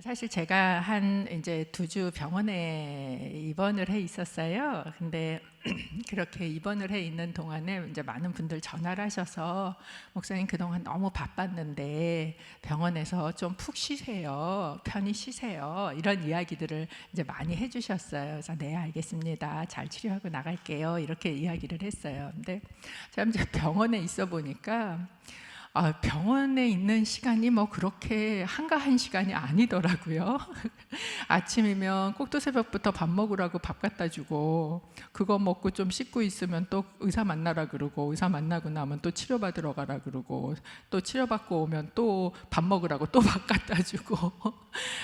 사실 제가 한 이제 2주 병원에 입원을 해 있었어요. 근데 그렇게 입원을 해 있는 동안에 이제 많은 분들 전화를 하셔서 목사님 그동안 너무 바빴는데 병원에서 좀 푹 쉬세요. 편히 쉬세요. 이런 이야기들을 이제 많이 해 주셨어요. 그래서 네, 알겠습니다. 잘 치료하고 나갈게요. 이렇게 이야기를 했어요. 근데 제가 이제 병원에 있어 보니까 병원에 있는 시간이 뭐 그렇게 한가한 시간이 아니더라고요. 아침이면 꼭두새벽부터 밥 먹으라고 밥 갖다 주고, 그거 먹고 좀 씻고 있으면 또 의사 만나라 그러고, 의사 만나고 나면 또 치료받으러 가라 그러고, 또 치료받고 오면 또 밥 먹으라고 또 밥 갖다 주고.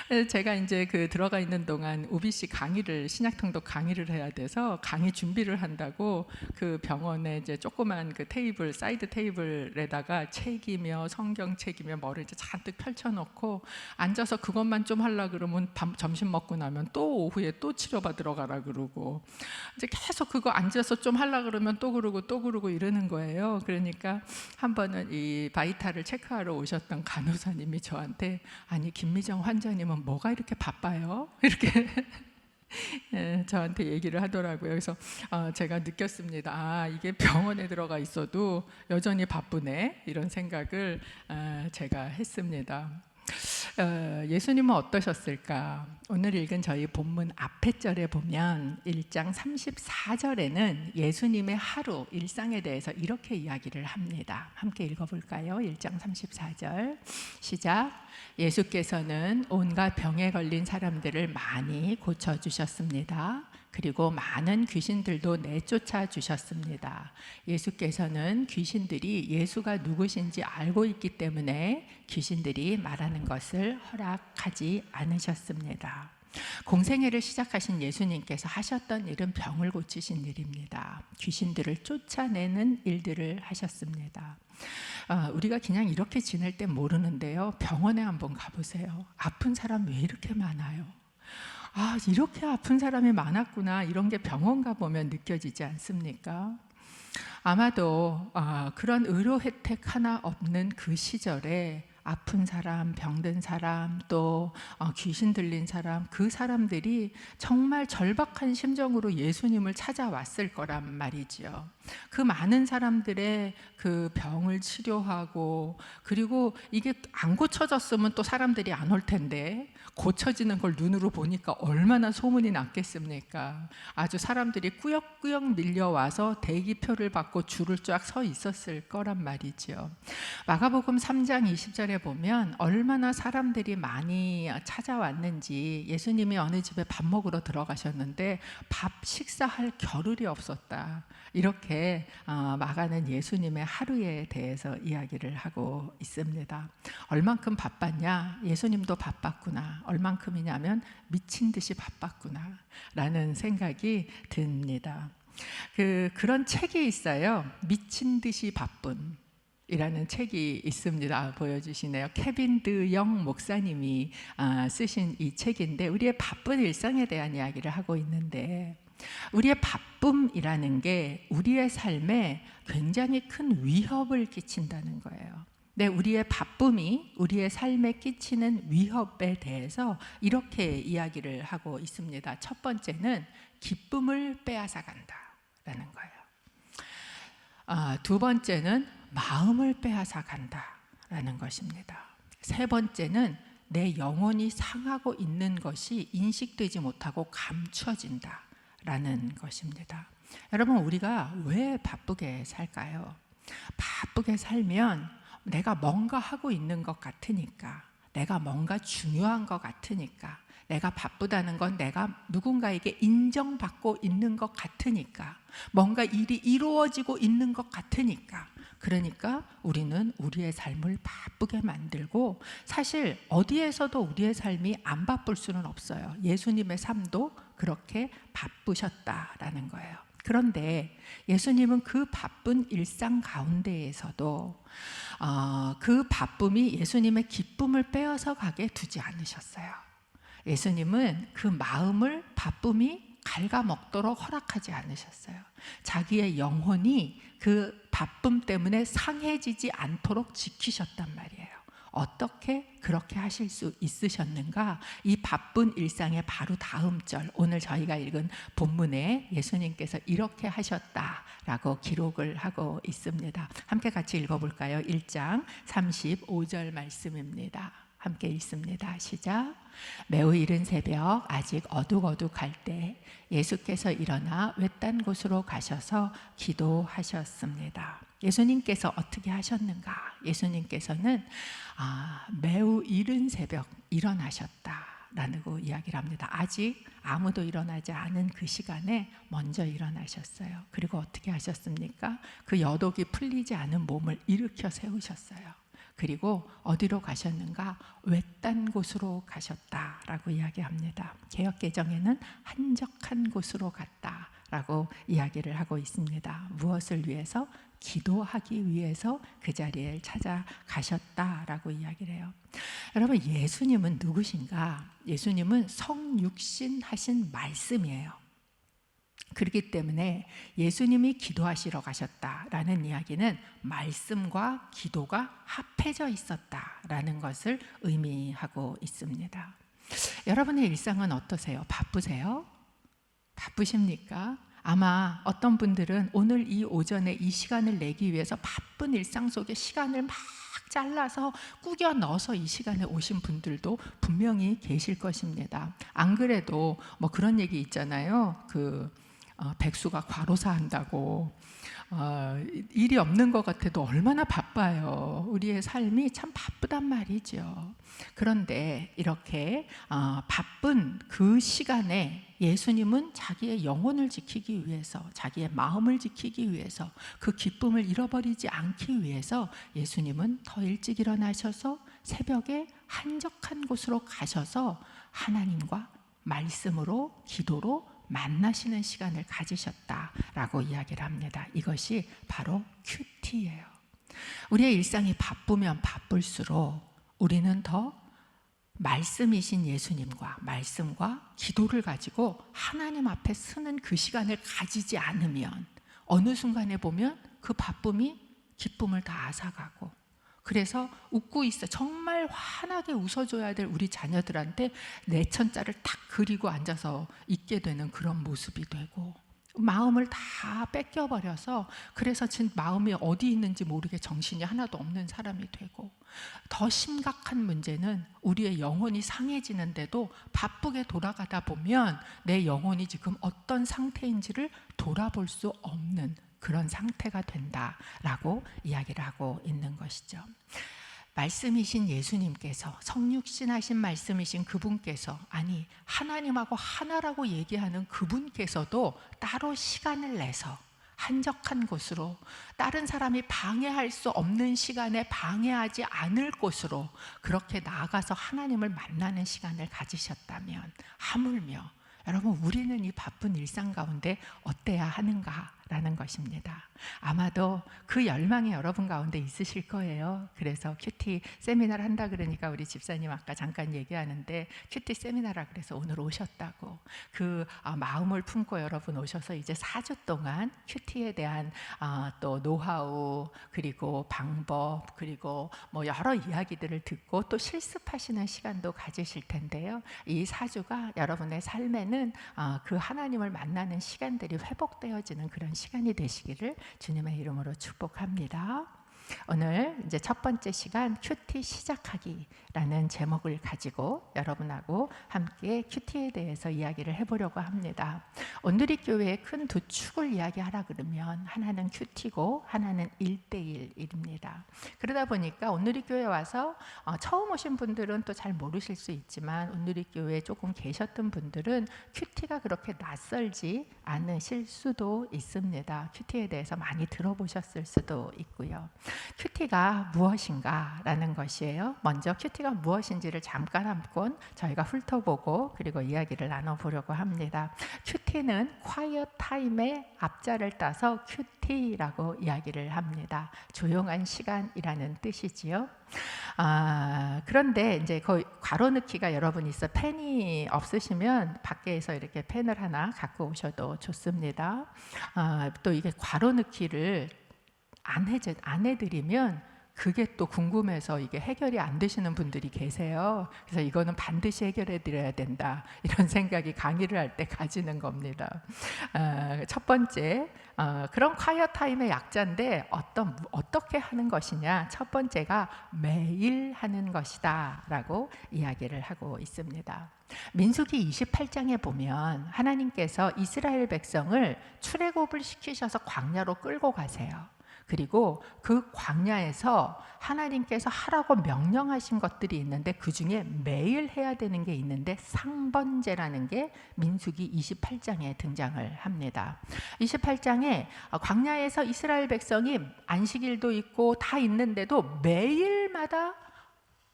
그래서 제가 이제 그 들어가 있는 동안 UBC 강의를, 신약통독 강의를 해야 돼서 강의 준비를 한다고 그 병원에 이제 조그만 그 테이블, 사이드 테이블에다가 책이며 성경책이며 뭐를 이제 잔뜩 펼쳐놓고 앉아서 그것만 좀 하려 그러면 점심 먹고 나면 또 오후에 또 치료받으러 가라 그러고, 이제 계속 그거 앉아서 좀 하려 그러면 또 그러고 이러는 거예요. 그러니까 한 번은 이 바이탈을 체크하러 오셨던 간호사님이 저한테, 아니 김미정 환자님은 뭐가 이렇게 바빠요? 이렇게 저한테 얘기를 하더라고요. 그래서 제가 느꼈습니다. 이게 병원에 들어가 있어도 여전히 바쁘네, 이런 생각을 제가 했습니다. 예수님은 어떠셨을까? 오늘 읽은 저희 본문 앞에 절에 보면 1장 34절에는 예수님의 하루, 일상에 대해서 이렇게 이야기를 합니다. 함께 읽어볼까요? 1장 34절 시작. 예수께서는 온갖 병에 걸린 사람들을 많이 고쳐주셨습니다. 그리고 많은 귀신들도 내쫓아 주셨습니다. 예수께서는 귀신들이 예수가 누구신지 알고 있기 때문에 귀신들이 말하는 것을 허락하지 않으셨습니다. 공생애를 시작하신 예수님께서 하셨던 일은 병을 고치신 일입니다. 귀신들을 쫓아내는 일들을 하셨습니다. 우리가 그냥 이렇게 지낼 땐 모르는데요, 병원에 한번 가보세요. 아픈 사람 왜 이렇게 많아요? 이렇게 아픈 사람이 많았구나, 이런 게 병원 가보면 느껴지지 않습니까? 아마도 그런 의료 혜택 하나 없는 그 시절에 아픈 사람, 병든 사람, 또 귀신 들린 사람, 그 사람들이 정말 절박한 심정으로 예수님을 찾아왔을 거란 말이죠. 그 많은 사람들의 그 병을 치료하고, 그리고 이게 안 고쳐졌으면 또 사람들이 안 올 텐데 고쳐지는 걸 눈으로 보니까 얼마나 소문이 났겠습니까? 아주 사람들이 꾸역꾸역 밀려와서 대기표를 받고 줄을 쫙 서 있었을 거란 말이죠. 마가복음 3장 20절에 보면 얼마나 사람들이 많이 찾아왔는지, 예수님이 어느 집에 밥 먹으러 들어가셨는데 밥 식사할 겨를이 없었다, 이렇게 마가는 예수님의 하루에 대해서 이야기를 하고 있습니다. 얼만큼 바빴냐? 예수님도 바빴구나. 얼만큼이냐면 미친 듯이 바빴구나 라는 생각이 듭니다. 그런 책이 있어요. 미친 듯이 바쁜 이라는 책이 있습니다. 보여주시네요. 케빈 드영 목사님이 쓰신 이 책인데, 우리의 바쁜 일상에 대한 이야기를 하고 있는데, 우리의 바쁨이라는 게 우리의 삶에 굉장히 큰 위협을 끼친다는 거예요. 네, 우리의 바쁨이 우리의 삶에 끼치는 위협에 대해서 이렇게 이야기를 하고 있습니다. 첫 번째는 기쁨을 빼앗아 간다라는 거예요. 두 번째는 마음을 빼앗아 간다라는 것입니다. 세 번째는 내 영혼이 상하고 있는 것이 인식되지 못하고 감춰진다라는 것입니다. 여러분, 우리가 왜 바쁘게 살까요? 바쁘게 살면 내가 뭔가 하고 있는 것 같으니까, 내가 뭔가 중요한 것 같으니까, 내가 바쁘다는 건 내가 누군가에게 인정받고 있는 것 같으니까, 뭔가 일이 이루어지고 있는 것 같으니까, 그러니까 우리는 우리의 삶을 바쁘게 만들고, 사실 어디에서도 우리의 삶이 안 바쁠 수는 없어요. 예수님의 삶도 그렇게 바쁘셨다라는 거예요. 그런데 예수님은 그 바쁜 일상 가운데에서도 그 바쁨이 예수님의 기쁨을 빼앗아 가게 두지 않으셨어요. 예수님은 그 마음을 바쁨이 갉아먹도록 허락하지 않으셨어요. 자기의 영혼이 그 바쁨 때문에 상해지지 않도록 지키셨단 말이에요. 어떻게 그렇게 하실 수 있으셨는가? 이 바쁜 일상의 바로 다음 절, 오늘 저희가 읽은 본문에 예수님께서 이렇게 하셨다라고 기록을 하고 있습니다. 함께 같이 읽어볼까요? 1장 35절 말씀입니다. 함께 읽습니다. 시작. 매우 이른 새벽 아직 어둑어둑할 때 예수께서 일어나 외딴 곳으로 가셔서 기도하셨습니다. 예수님께서 어떻게 하셨는가? 예수님께서는 매우 이른 새벽 일어나셨다라고 이야기를 합니다. 아직 아무도 일어나지 않은 그 시간에 먼저 일어나셨어요. 그리고 어떻게 하셨습니까? 그 여독이 풀리지 않은 몸을 일으켜 세우셨어요. 그리고 어디로 가셨는가? 외딴 곳으로 가셨다라고 이야기합니다. 개역개정에는 한적한 곳으로 갔다라고 이야기를 하고 있습니다. 무엇을 위해서? 기도하기 위해서 그 자리에 찾아가셨다라고 이야기를 해요. 여러분, 예수님은 누구신가? 예수님은 성육신 하신 말씀이에요. 그렇기 때문에 예수님이 기도하시러 가셨다라는 이야기는 말씀과 기도가 합해져 있었다라는 것을 의미하고 있습니다. 여러분의 일상은 어떠세요? 바쁘세요? 바쁘십니까? 아마 어떤 분들은 오늘 이 오전에 이 시간을 내기 위해서 바쁜 일상 속에 시간을 막 잘라서 꾸겨 넣어서 이 시간에 오신 분들도 분명히 계실 것입니다. 안 그래도 뭐 그런 얘기 있잖아요. 백수가 과로사 한다고. 일이 없는 것 같아도 얼마나 바빠요. 우리의 삶이 참 바쁘단 말이죠. 그런데 이렇게 바쁜 그 시간에 예수님은 자기의 영혼을 지키기 위해서, 자기의 마음을 지키기 위해서, 그 기쁨을 잃어버리지 않기 위해서 예수님은 더 일찍 일어나셔서 새벽에 한적한 곳으로 가셔서 하나님과 말씀으로, 기도로 만나시는 시간을 가지셨다라고 이야기를 합니다. 이것이 바로 큐티예요. 우리의 일상이 바쁘면 바쁠수록 우리는 더 말씀이신 예수님과 말씀과 기도를 가지고 하나님 앞에 서는 그 시간을 가지지 않으면 어느 순간에 보면 그 바쁨이 기쁨을 다 앗아가고, 그래서 웃고 있어 정말 환하게 웃어줘야 될 우리 자녀들한테 내천자를 탁 그리고 앉아서 있게 되는 그런 모습이 되고, 마음을 다 뺏겨버려서 그래서 지금 마음이 어디 있는지 모르게 정신이 하나도 없는 사람이 되고, 더 심각한 문제는 우리의 영혼이 상해지는데도 바쁘게 돌아가다 보면 내 영혼이 지금 어떤 상태인지를 돌아볼 수 없는 그런 상태가 된다라고 이야기를 하고 있는 것이죠. 말씀이신 예수님께서, 성육신하신 말씀이신 그분께서, 아니 하나님하고 하나라고 얘기하는 그분께서도 따로 시간을 내서 한적한 곳으로, 다른 사람이 방해할 수 없는 시간에 방해하지 않을 곳으로 그렇게 나아가서 하나님을 만나는 시간을 가지셨다면, 하물며 여러분, 우리는 이 바쁜 일상 가운데 어때야 하는가라는 것입니다. 아마도 그 열망이 여러분 가운데 있으실 거예요. 그래서 큐티 세미나를 한다 그러니까 우리 집사님 아까 잠깐 얘기하는데 큐티 세미나라 그래서 오늘 오셨다고. 그 마음을 품고 여러분 오셔서 이제 4주 동안 큐티에 대한 또 노하우, 그리고 방법, 그리고 뭐 여러 이야기들을 듣고 또 실습하시는 시간도 가지실 텐데요. 이 4주가 여러분의 삶에는 그 하나님을 만나는 시간들이 회복되어지는 그런 시간이 되시기를 주님의 이름으로 축복합니다. 오늘 이제 첫 번째 시간 큐티 시작하기라는 제목을 가지고 여러분하고 함께 큐티에 대해서 이야기를 해보려고 합니다. 온누리 교회의 큰 두 축을 이야기하라 그러면 하나는 큐티고 하나는 1:1입니다. 그러다 보니까 온누리 교회 와서 처음 오신 분들은 또 잘 모르실 수 있지만 온누리 교회에 조금 계셨던 분들은 큐티가 그렇게 낯설지 않으실 수도 있습니다. 큐티에 대해서 많이 들어보셨을 수도 있고요. 큐티가 무엇인가 라는 것이에요. 먼저 큐티가 무엇인지를 잠깐 한번 저희가 훑어보고 그리고 이야기를 나눠보려고 합니다. 큐티는 quiet time의 앞자를 따서 큐티라고 이야기를 합니다. 조용한 시간이라는 뜻이지요. 그런데 이제 거의 괄호넣기가 여러분 있어 펜이 없으시면 밖에서 이렇게 펜을 하나 갖고 오셔도 좋습니다. 또 이게 괄호넣기를 안 해드리면 그게 또 궁금해서 이게 해결이 안 되시는 분들이 계세요. 그래서 이거는 반드시 해결해 드려야 된다, 이런 생각이 강의를 할 때 가지는 겁니다. 첫 번째, 그런 콰이어 타임의 약자인데 어떻게 하는 것이냐, 첫 번째가 매일 하는 것이다 라고 이야기를 하고 있습니다. 민수기 28장에 보면 하나님께서 이스라엘 백성을 출애굽을 시키셔서 광야로 끌고 가세요. 그리고 그 광야에서 하나님께서 하라고 명령하신 것들이 있는데 그 중에 매일 해야 되는 게 있는데 상번제라는 게 민수기 28장에 등장을 합니다. 28장에 광야에서 이스라엘 백성이 안식일도 있고 다 있는데도 매일마다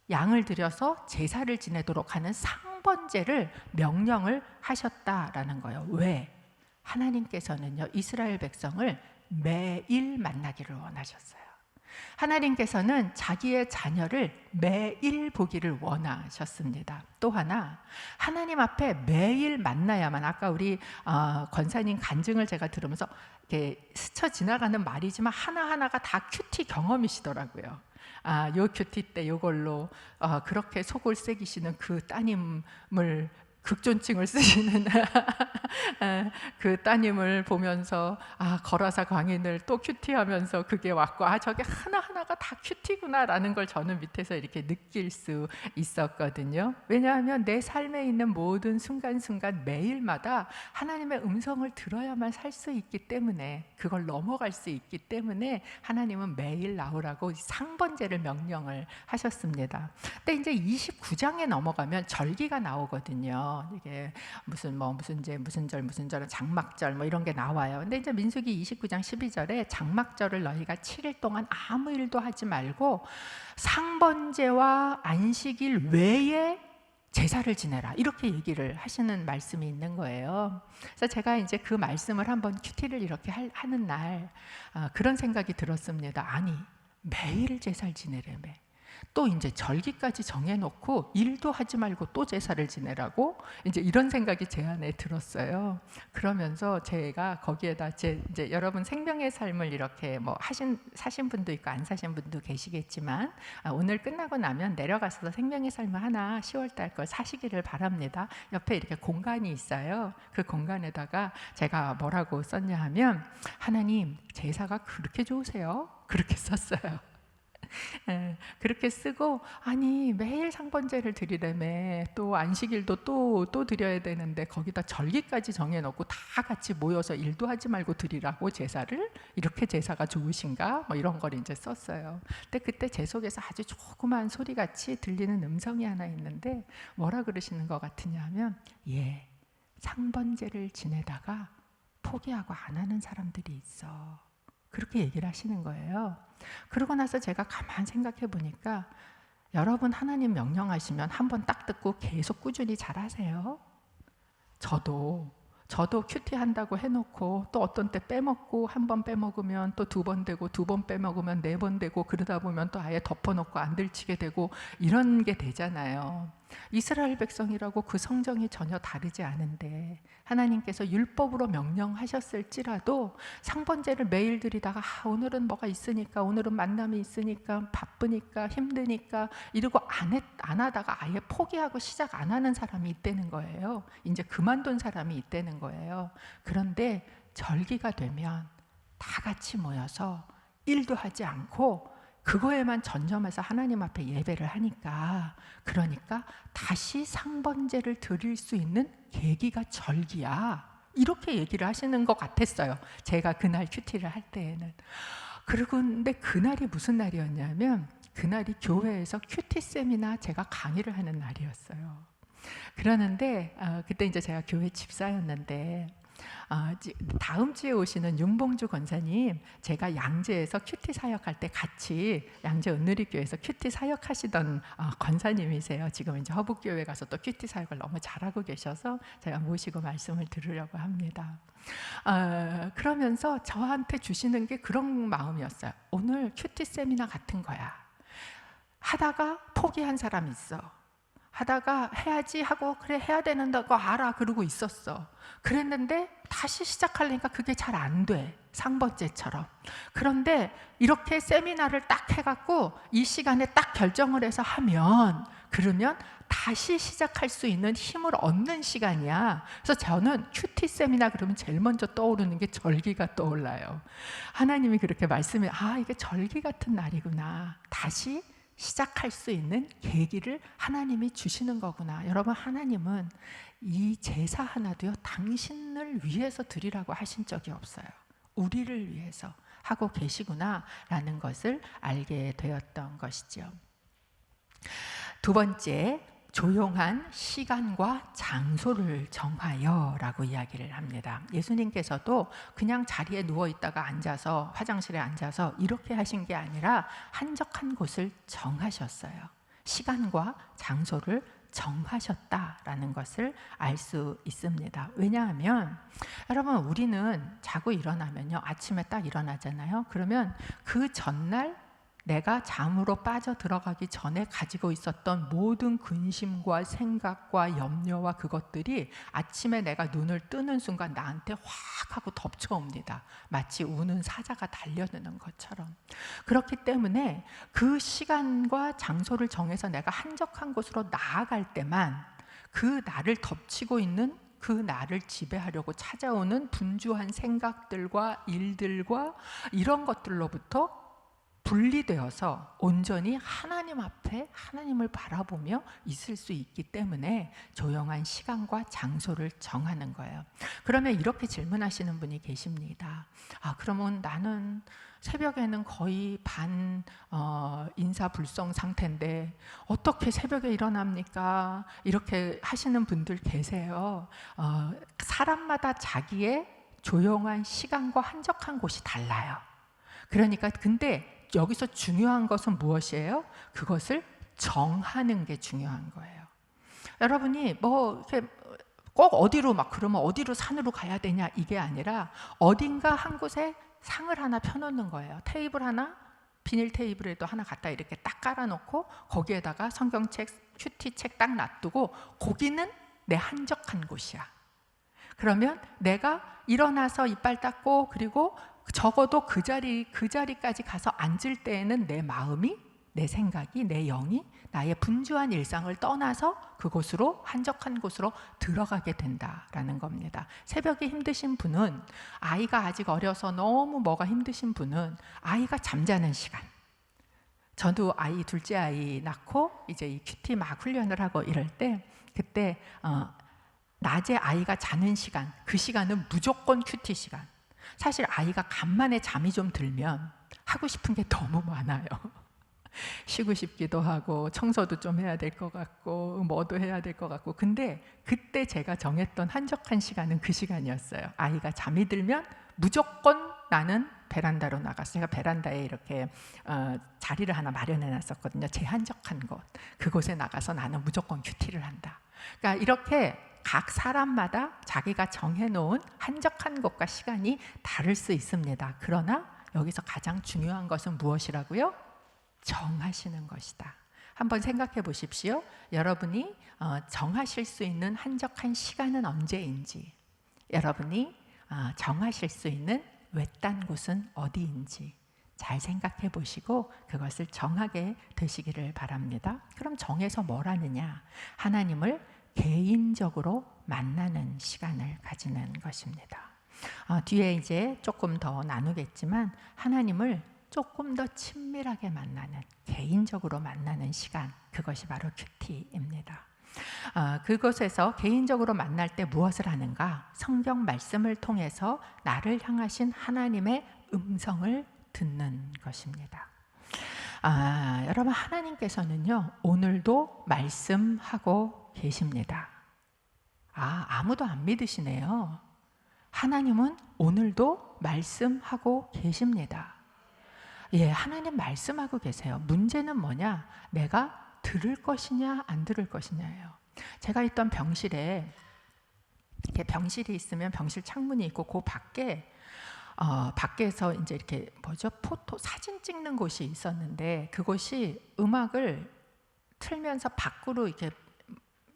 양을 들여서 제사를 지내도록 하는 상번제를 명령을 하셨다라는 거예요. 왜? 하나님께서는요, 이스라엘 백성을 매일 만나기를 원하셨어요. 하나님께서는 자기의 자녀를 매일 보기를 원하셨습니다. 또 하나, 하나님 앞에 매일 만나야만, 아까 우리 권사님 간증을 제가 들으면서 이렇게 스쳐 지나가는 말이지만 하나하나가 다 큐티 경험이시더라고요. 요 큐티 때 요걸로 그렇게 속을 새기시는 그 따님을, 극존칭을 쓰시는 그 따님을 보면서 거라사 광인을 또 큐티하면서 그게 왔고, 저게 하나하나가 다 큐티구나라는 걸 저는 밑에서 이렇게 느낄 수 있었거든요. 왜냐하면 내 삶에 있는 모든 순간순간 매일마다 하나님의 음성을 들어야만 살 수 있기 때문에, 그걸 넘어갈 수 있기 때문에 하나님은 매일 나오라고 상번제를 명령을 하셨습니다. 근데 이제 29장에 넘어가면 절기가 나오거든요. 이게 무슨 절, 장막절 뭐 이런 게 나와요. 근데 이제 민수기 29장 12절에 장막절을 너희가 7일 동안 아무 일도 하지 말고 상번제와 안식일 외에 제사를 지내라, 이렇게 얘기를 하시는 말씀이 있는 거예요. 그래서 제가 이제 그 말씀을 한번 큐티를 이렇게 하는 날 그런 생각이 들었습니다. 아니, 매일 제사를 지내려며 또 이제 절기까지 정해놓고 일도 하지 말고 또 제사를 지내라고, 이제 이런 생각이 제 안에 들었어요. 그러면서 제가 거기에다 이제 여러분 생명의 삶을 이렇게 뭐 사신 분도 있고 안 사신 분도 계시겠지만 오늘 끝나고 나면 내려가서 생명의 삶을 하나 10월달 걸 사시기를 바랍니다. 옆에 이렇게 공간이 있어요. 그 공간에다가 제가 뭐라고 썼냐 하면, 하나님 제사가 그렇게 좋으세요? 그렇게 썼어요. 그렇게 쓰고, 아니 매일 상번제를 드리려면 또 안식일도 또 드려야 되는데 거기다 절기까지 정해놓고 다 같이 모여서 일도 하지 말고 드리라고 제사를, 이렇게 제사가 좋으신가? 뭐 이런 걸 이제 썼어요. 근데 그때 제 속에서 아주 조그만 소리같이 들리는 음성이 하나 있는데 뭐라 그러시는 것 같으냐 하면, 상번제를 지내다가 포기하고 안 하는 사람들이 있어, 그렇게 얘기를 하시는 거예요. 그러고 나서 제가 가만 생각해 보니까, 여러분 하나님 명령하시면 한번 딱 듣고 계속 꾸준히 잘 하세요? 저도 큐티 한다고 해놓고 또 어떤 때 빼먹고, 한 번 빼먹으면 또 2번 되고, 2번 빼먹으면 4번 되고, 그러다 보면 또 아예 덮어놓고 안 들치게 되고, 이런 게 되잖아요. 이스라엘 백성이라고 그 성정이 전혀 다르지 않은데 하나님께서 율법으로 명령하셨을지라도 상번제를 매일 드리다가 오늘은 뭐가 있으니까, 오늘은 만남이 있으니까, 바쁘니까, 힘드니까 이러고 안 하다가 아예 포기하고 시작 안 하는 사람이 있다는 거예요. 이제 그만둔 사람이 있다는 거예요. 그런데 절기가 되면 다 같이 모여서 일도 하지 않고 그거에만 전념해서 하나님 앞에 예배를 하니까, 그러니까 다시 상번제를 드릴 수 있는 계기가 절기야, 이렇게 얘기를 하시는 것 같았어요. 제가 그날 큐티를 할 때에는. 그리고 근데 그날이 무슨 날이었냐면, 그날이 교회에서 큐티 세미나 제가 강의를 하는 날이었어요. 그러는데 그때 이제 제가 교회 집사였는데, 다음 주에 오시는 윤봉주 권사님, 제가 양재에서 큐티 사역할 때 같이 양재 은누리교회에서 큐티 사역하시던 권사님이세요. 지금 이제 허북교회 가서 또 큐티 사역을 너무 잘하고 계셔서 제가 모시고 말씀을 들으려고 합니다. 그러면서 저한테 주시는 게 그런 마음이었어요. 오늘 큐티 세미나 같은 거야. 하다가 포기한 사람 있어. 하다가 해야지 하고 그래 해야 된다고 알아 그러고 있었어. 그랬는데 다시 시작하려니까 그게 잘 안 돼. 상번째처럼. 그런데 이렇게 세미나를 딱 해갖고 이 시간에 딱 결정을 해서 하면 그러면 다시 시작할 수 있는 힘을 얻는 시간이야. 그래서 저는 큐티 세미나 그러면 제일 먼저 떠오르는 게 절기가 떠올라요. 하나님이 그렇게 말씀해, 이게 절기 같은 날이구나. 다시 시작할 수 있는 계기를 하나님이 주시는 거구나. 여러분, 하나님은 이 제사 하나도요, 당신을 위해서 드리라고 하신 적이 없어요. 우리를 위해서 하고 계시구나 라는 것을 알게 되었던 것이죠. 두 번째, 조용한 시간과 장소를 정하여 라고 이야기를 합니다. 예수님께서도 그냥 자리에 누워있다가 앉아서 화장실에 앉아서 이렇게 하신 게 아니라 한적한 곳을 정하셨어요. 시간과 장소를 정하셨다라는 것을 알 수 있습니다. 왜냐하면 여러분, 우리는 자고 일어나면요, 아침에 딱 일어나잖아요. 그러면 그 전날 내가 잠으로 빠져 들어가기 전에 가지고 있었던 모든 근심과 생각과 염려와 그것들이 아침에 내가 눈을 뜨는 순간 나한테 확 하고 덮쳐옵니다. 마치 우는 사자가 달려드는 것처럼. 그렇기 때문에 그 시간과 장소를 정해서 내가 한적한 곳으로 나아갈 때만 그 나를 덮치고 있는 그 나를 지배하려고 찾아오는 분주한 생각들과 일들과 이런 것들로부터 분리되어서 온전히 하나님 앞에 하나님을 바라보며 있을 수 있기 때문에 조용한 시간과 장소를 정하는 거예요. 그러면 이렇게 질문하시는 분이 계십니다. 그러면 나는 새벽에는 거의 인사불성 상태인데 어떻게 새벽에 일어납니까? 이렇게 하시는 분들 계세요. 사람마다 자기의 조용한 시간과 한적한 곳이 달라요. 그러니까 근데 여기서 중요한 것은 무엇이에요? 그것을 정하는 게 중요한 거예요. 여러분이 이렇게 꼭 어디로 그러면 어디로 산으로 가야 되냐 이게 아니라 어딘가 한 곳에 상을 하나 펴놓는 거예요. 테이블 하나, 비닐 테이블에도 하나 갖다 이렇게 딱 깔아놓고 거기에다가 성경책, 큐티책 딱 놔두고 거기는 내 한적한 곳이야. 그러면 내가 일어나서 이빨 닦고 그리고 적어도 그 자리까지 가서 앉을 때에는 내 마음이, 내 생각이, 내 영이 나의 분주한 일상을 떠나서 그곳으로, 한적한 곳으로 들어가게 된다라는 겁니다. 새벽에 힘드신 분은, 아이가 아직 어려서 너무 뭐가 힘드신 분은 아이가 잠자는 시간. 저도 둘째 아이 낳고 이제 이 큐티 막 훈련을 하고 이럴 때 그때 낮에 아이가 자는 시간, 그 시간은 무조건 큐티 시간. 사실 아이가 간만에 잠이 좀 들면 하고 싶은 게 너무 많아요. 쉬고 싶기도 하고 청소도 좀 해야 될 것 같고 뭐도 해야 될 것 같고. 근데 그때 제가 정했던 한적한 시간은 그 시간이었어요. 아이가 잠이 들면 무조건 나는 베란다로 나가서, 제가 베란다에 이렇게 자리를 하나 마련해 놨었거든요. 제 한적한 곳. 그곳에 나가서 나는 무조건 큐티를 한다. 그러니까 이렇게 각 사람마다 자기가 정해놓은 한적한 곳과 시간이 다를 수 있습니다. 그러나 여기서 가장 중요한 것은 무엇이라고요? 정하시는 것이다. 한번 생각해 보십시오. 여러분이 정하실 수 있는 한적한 시간은 언제인지, 여러분이 정하실 수 있는 외딴 곳은 어디인지 잘 생각해 보시고 그것을 정하게 되시기를 바랍니다. 그럼 정해서 뭘 하느냐? 하나님을 개인적으로 만나는 시간을 가지는 것입니다. 뒤에 이제 조금 더 나누겠지만 하나님을 조금 더 친밀하게 만나는, 개인적으로 만나는 시간, 그것이 바로 큐티입니다. 그곳에서 개인적으로 만날 때 무엇을 하는가? 성경 말씀을 통해서 나를 향하신 하나님의 음성을 듣는 것입니다. 여러분, 하나님께서는요 오늘도 말씀하고 계십니다. 아무도 안 믿으시네요. 하나님은 오늘도 말씀하고 계십니다. 예, 하나님 말씀하고 계세요. 문제는 뭐냐? 내가 들을 것이냐 안 들을 것이냐예요. 제가 있던 병실에 이렇게 병실이 있으면 병실 창문이 있고 그 밖에서 이제 이렇게 포토 사진 찍는 곳이 있었는데 그곳이 음악을 틀면서 밖으로 이렇게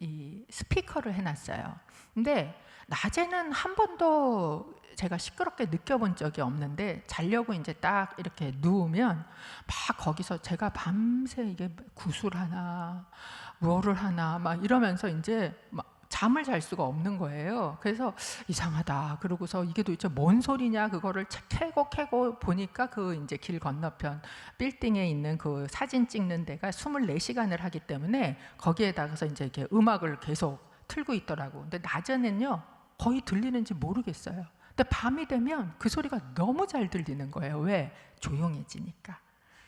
이 스피커를 해놨어요. 근데 낮에는 한 번도 제가 시끄럽게 느껴본 적이 없는데 자려고 이제 딱 이렇게 누우면 막 거기서 제가 밤새 이게 구슬하나 뭐를 하나 막 이러면서 이제 막 잠을 잘 수가 없는 거예요. 그래서 이상하다. 그러고서 이게 도대체 뭔 소리냐 그거를 캐고 보니까 그 이제 길 건너편 빌딩에 있는 그 사진 찍는 데가 24시간을 하기 때문에 거기에다가서 이제 이렇게 음악을 계속 틀고 있더라고. 근데 낮에는요 거의 들리는지 모르겠어요. 근데 밤이 되면 그 소리가 너무 잘 들리는 거예요. 왜? 조용해지니까.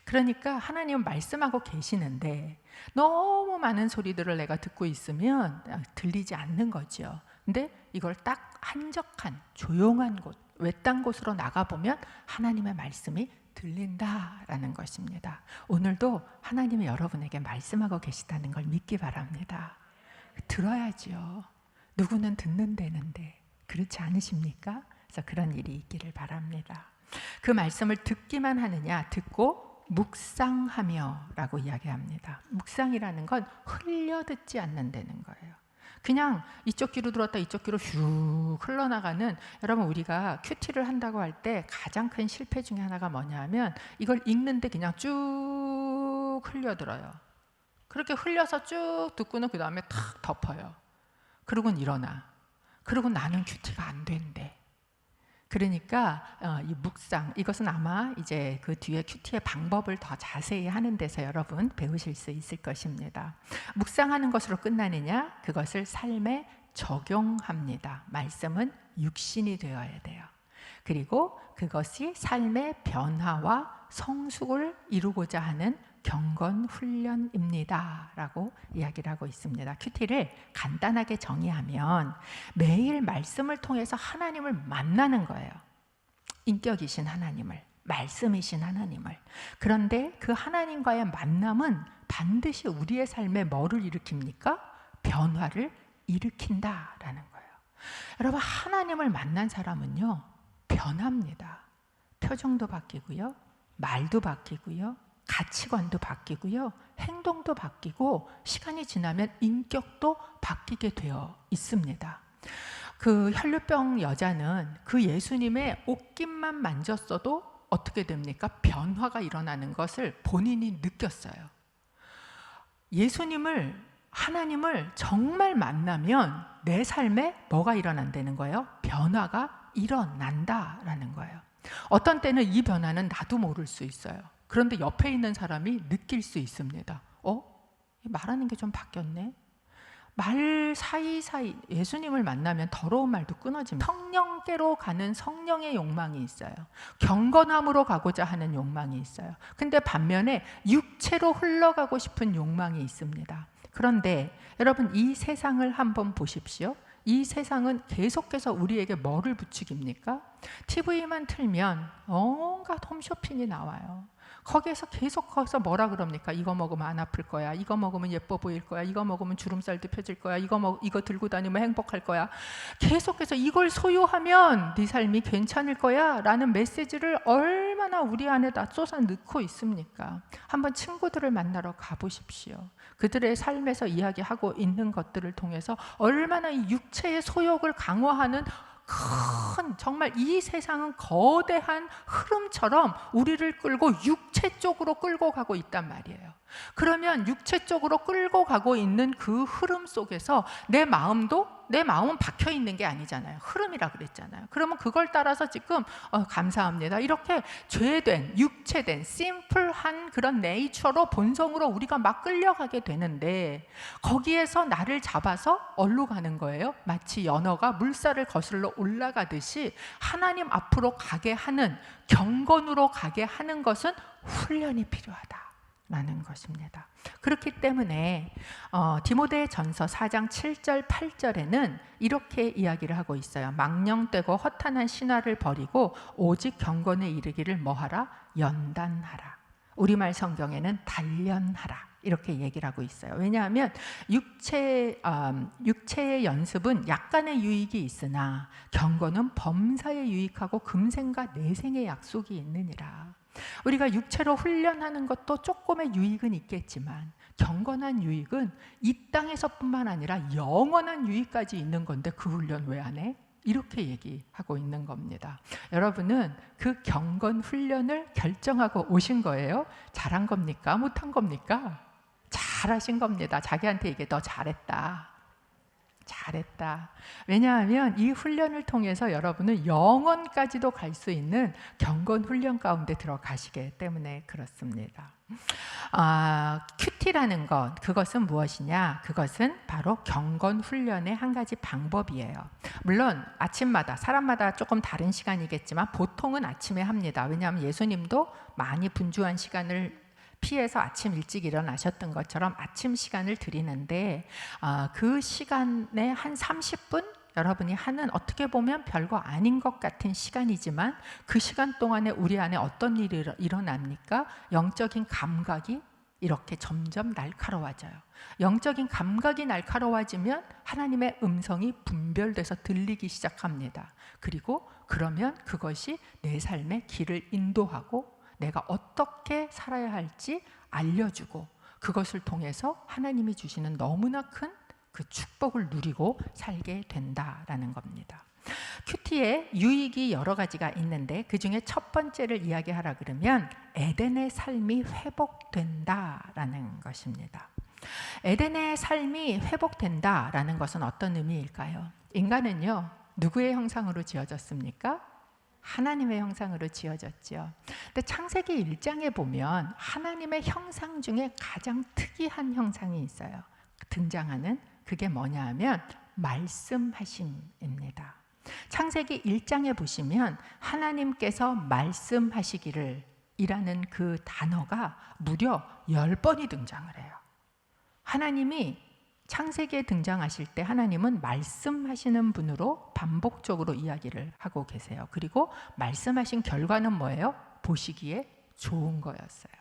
그러니까 하나님은 말씀하고 계시는데 너무 많은 소리들을 내가 듣고 있으면 들리지 않는 거죠. 근데 이걸 딱 한적한 조용한 곳, 외딴 곳으로 나가보면 하나님의 말씀이 들린다라는 것입니다. 오늘도 하나님이 여러분에게 말씀하고 계시다는 걸 믿기 바랍니다. 들어야죠. 누구는 듣는 데는데 그렇지 않으십니까? 그래서 그런 일이 있기를 바랍니다. 그 말씀을 듣기만 하느냐? 듣고 묵상하며 라고 이야기합니다. 묵상이라는 건 흘려 듣지 않는다는 거예요. 그냥 이쪽 귀로 들어왔다 이쪽 귀로 슉 흘러나가는, 여러분 우리가 큐티를 한다고 할 때 가장 큰 실패 중에 하나가 뭐냐 하면 이걸 읽는데 그냥 쭉 흘려들어요. 그렇게 흘려서 쭉 듣고는 그 다음에 탁 덮어요. 그러고는 일어나. 그러고 나는 큐티가 안 된대. 그러니까 이 묵상, 이것은 아마 이제 그 뒤에 큐티의 방법을 더 자세히 하는 데서 여러분 배우실 수 있을 것입니다. 묵상하는 것으로 끝나느냐? 그것을 삶에 적용합니다. 말씀은 육신이 되어야 돼요. 그리고 그것이 삶의 변화와 성숙을 이루고자 하는 경건 훈련입니다 라고 이야기를 하고 있습니다. 큐티를 간단하게 정의하면 매일 말씀을 통해서 하나님을 만나는 거예요. 인격이신 하나님을, 말씀이신 하나님을. 그런데 그 하나님과의 만남은 반드시 우리의 삶에 뭐를 일으킵니까? 변화를 일으킨다라는 거예요. 여러분, 하나님을 만난 사람은요 변합니다. 표정도 바뀌고요, 말도 바뀌고요, 가치관도 바뀌고요, 행동도 바뀌고, 시간이 지나면 인격도 바뀌게 되어 있습니다. 그 혈루병 여자는 그 예수님의 옷깃만 만졌어도 어떻게 됩니까? 변화가 일어나는 것을 본인이 느꼈어요. 예수님을, 하나님을 정말 만나면 내 삶에 뭐가 일어난다는 거예요? 변화가 일어난다라는 거예요. 어떤 때는 이 변화는 나도 모를 수 있어요. 그런데 옆에 있는 사람이 느낄 수 있습니다. 말하는 게 좀 바뀌었네. 말 사이사이 예수님을 만나면 더러운 말도 끊어집니다. 성령께로 가는 성령의 욕망이 있어요. 경건함으로 가고자 하는 욕망이 있어요. 근데 반면에 육체로 흘러가고 싶은 욕망이 있습니다. 그런데 여러분, 이 세상을 한번 보십시오. 이 세상은 계속해서 우리에게 뭐를 부추깁니까? TV만 틀면 온갖 홈쇼핑이 나와요. 거기에서 계속 거기서 뭐라 그럽니까? 이거 먹으면 안 아플 거야, 이거 먹으면 예뻐 보일 거야, 이거 먹으면 주름살도 펴질 거야, 이거 들고 다니면 행복할 거야. 계속해서 이걸 소유하면 네 삶이 괜찮을 거야 라는 메시지를 얼마나 우리 안에다 쏟아 넣고 있습니까? 한번 친구들을 만나러 가보십시오. 그들의 삶에서 이야기하고 있는 것들을 통해서 얼마나 이 육체의 소욕을 강화하는 큰, 정말 이 세상은 거대한 흐름처럼 우리를 끌고 육체 쪽으로 끌고 가고 있단 말이에요. 그러면 육체 쪽으로 끌고 가고 있는 그 흐름 속에서 내 마음은 박혀 있는 게 아니잖아요. 흐름이라 그랬잖아요. 그러면 그걸 따라서 지금 감사합니다, 이렇게 죄된, 육체된, 심플한 그런 네이처로, 본성으로 우리가 막 끌려가게 되는데, 거기에서 나를 잡아서 어디로 가는 거예요? 마치 연어가 물살을 거슬러 올라가듯이 하나님 앞으로 가게 하는, 경건으로 가게 하는 것은 훈련이 필요하다 라는 것입니다. 그렇기 때문에 디모데전서 4장 7절 8절에는 이렇게 이야기를 하고 있어요. 망령되고 허탄한 신화를 버리고 오직 경건에 이르기를 뭐하라? 연단하라. 우리말 성경에는 단련하라, 이렇게 얘기를 하고 있어요. 왜냐하면 육체의 연습은 약간의 유익이 있으나 경건은 범사에 유익하고 금생과 내생의 약속이 있느니라. 우리가 육체로 훈련하는 것도 조금의 유익은 있겠지만 경건한 유익은 이 땅에서뿐만 아니라 영원한 유익까지 있는 건데 그 훈련 왜 안 해? 이렇게 얘기하고 있는 겁니다. 여러분은 그 경건 훈련을 결정하고 오신 거예요? 잘한 겁니까? 못한 겁니까? 잘하신 겁니다. 자기한테 이게 너 잘했다. 잘했다. 왜냐하면 이 훈련을 통해서 여러분은 영원까지도 갈 수 있는 경건 훈련 가운데 들어가시기 때문에 그렇습니다. 큐티라는 것, 그것은 무엇이냐? 그것은 바로 경건 훈련의 한 가지 방법이에요. 물론 아침마다, 사람마다 조금 다른 시간이겠지만 보통은 아침에 합니다. 왜냐하면 예수님도 많이 분주한 시간을 피해서 아침 일찍 일어나셨던 것처럼 아침 시간을 드리는데 그 시간에 한 30분 여러분이 하는, 어떻게 보면 별거 아닌 것 같은 시간이지만 그 시간 동안에 우리 안에 어떤 일이 일어납니까? 영적인 감각이 이렇게 점점 날카로워져요. 영적인 감각이 날카로워지면 하나님의 음성이 분별돼서 들리기 시작합니다. 그리고 그러면 그것이 내 삶의 길을 인도하고 내가 어떻게 살아야 할지 알려주고, 그것을 통해서 하나님이 주시는 너무나 큰 그 축복을 누리고 살게 된다라는 겁니다. 큐티의 유익이 여러 가지가 있는데 그 중에 첫 번째를 이야기하라 그러면 에덴의 삶이 회복된다라는 것입니다. 에덴의 삶이 회복된다라는 것은 어떤 의미일까요? 인간은요, 누구의 형상으로 지어졌습니까? 하나님의 형상으로 지어졌죠. 근데 창세기 1장에 보면 하나님의 형상 중에 가장 특이한 형상이 있어요. 등장하는, 그게 뭐냐 하면 말씀하심입니다. 창세기 1장에 보시면 하나님께서 말씀하시기를 이라는 그 단어가 무려 10번이 등장을 해요. 하나님이 창세기에 등장하실 때 하나님은 말씀하시는 분으로 반복적으로 이야기를 하고 계세요. 그리고 말씀하신 결과는 뭐예요? 보시기에 좋은 거였어요.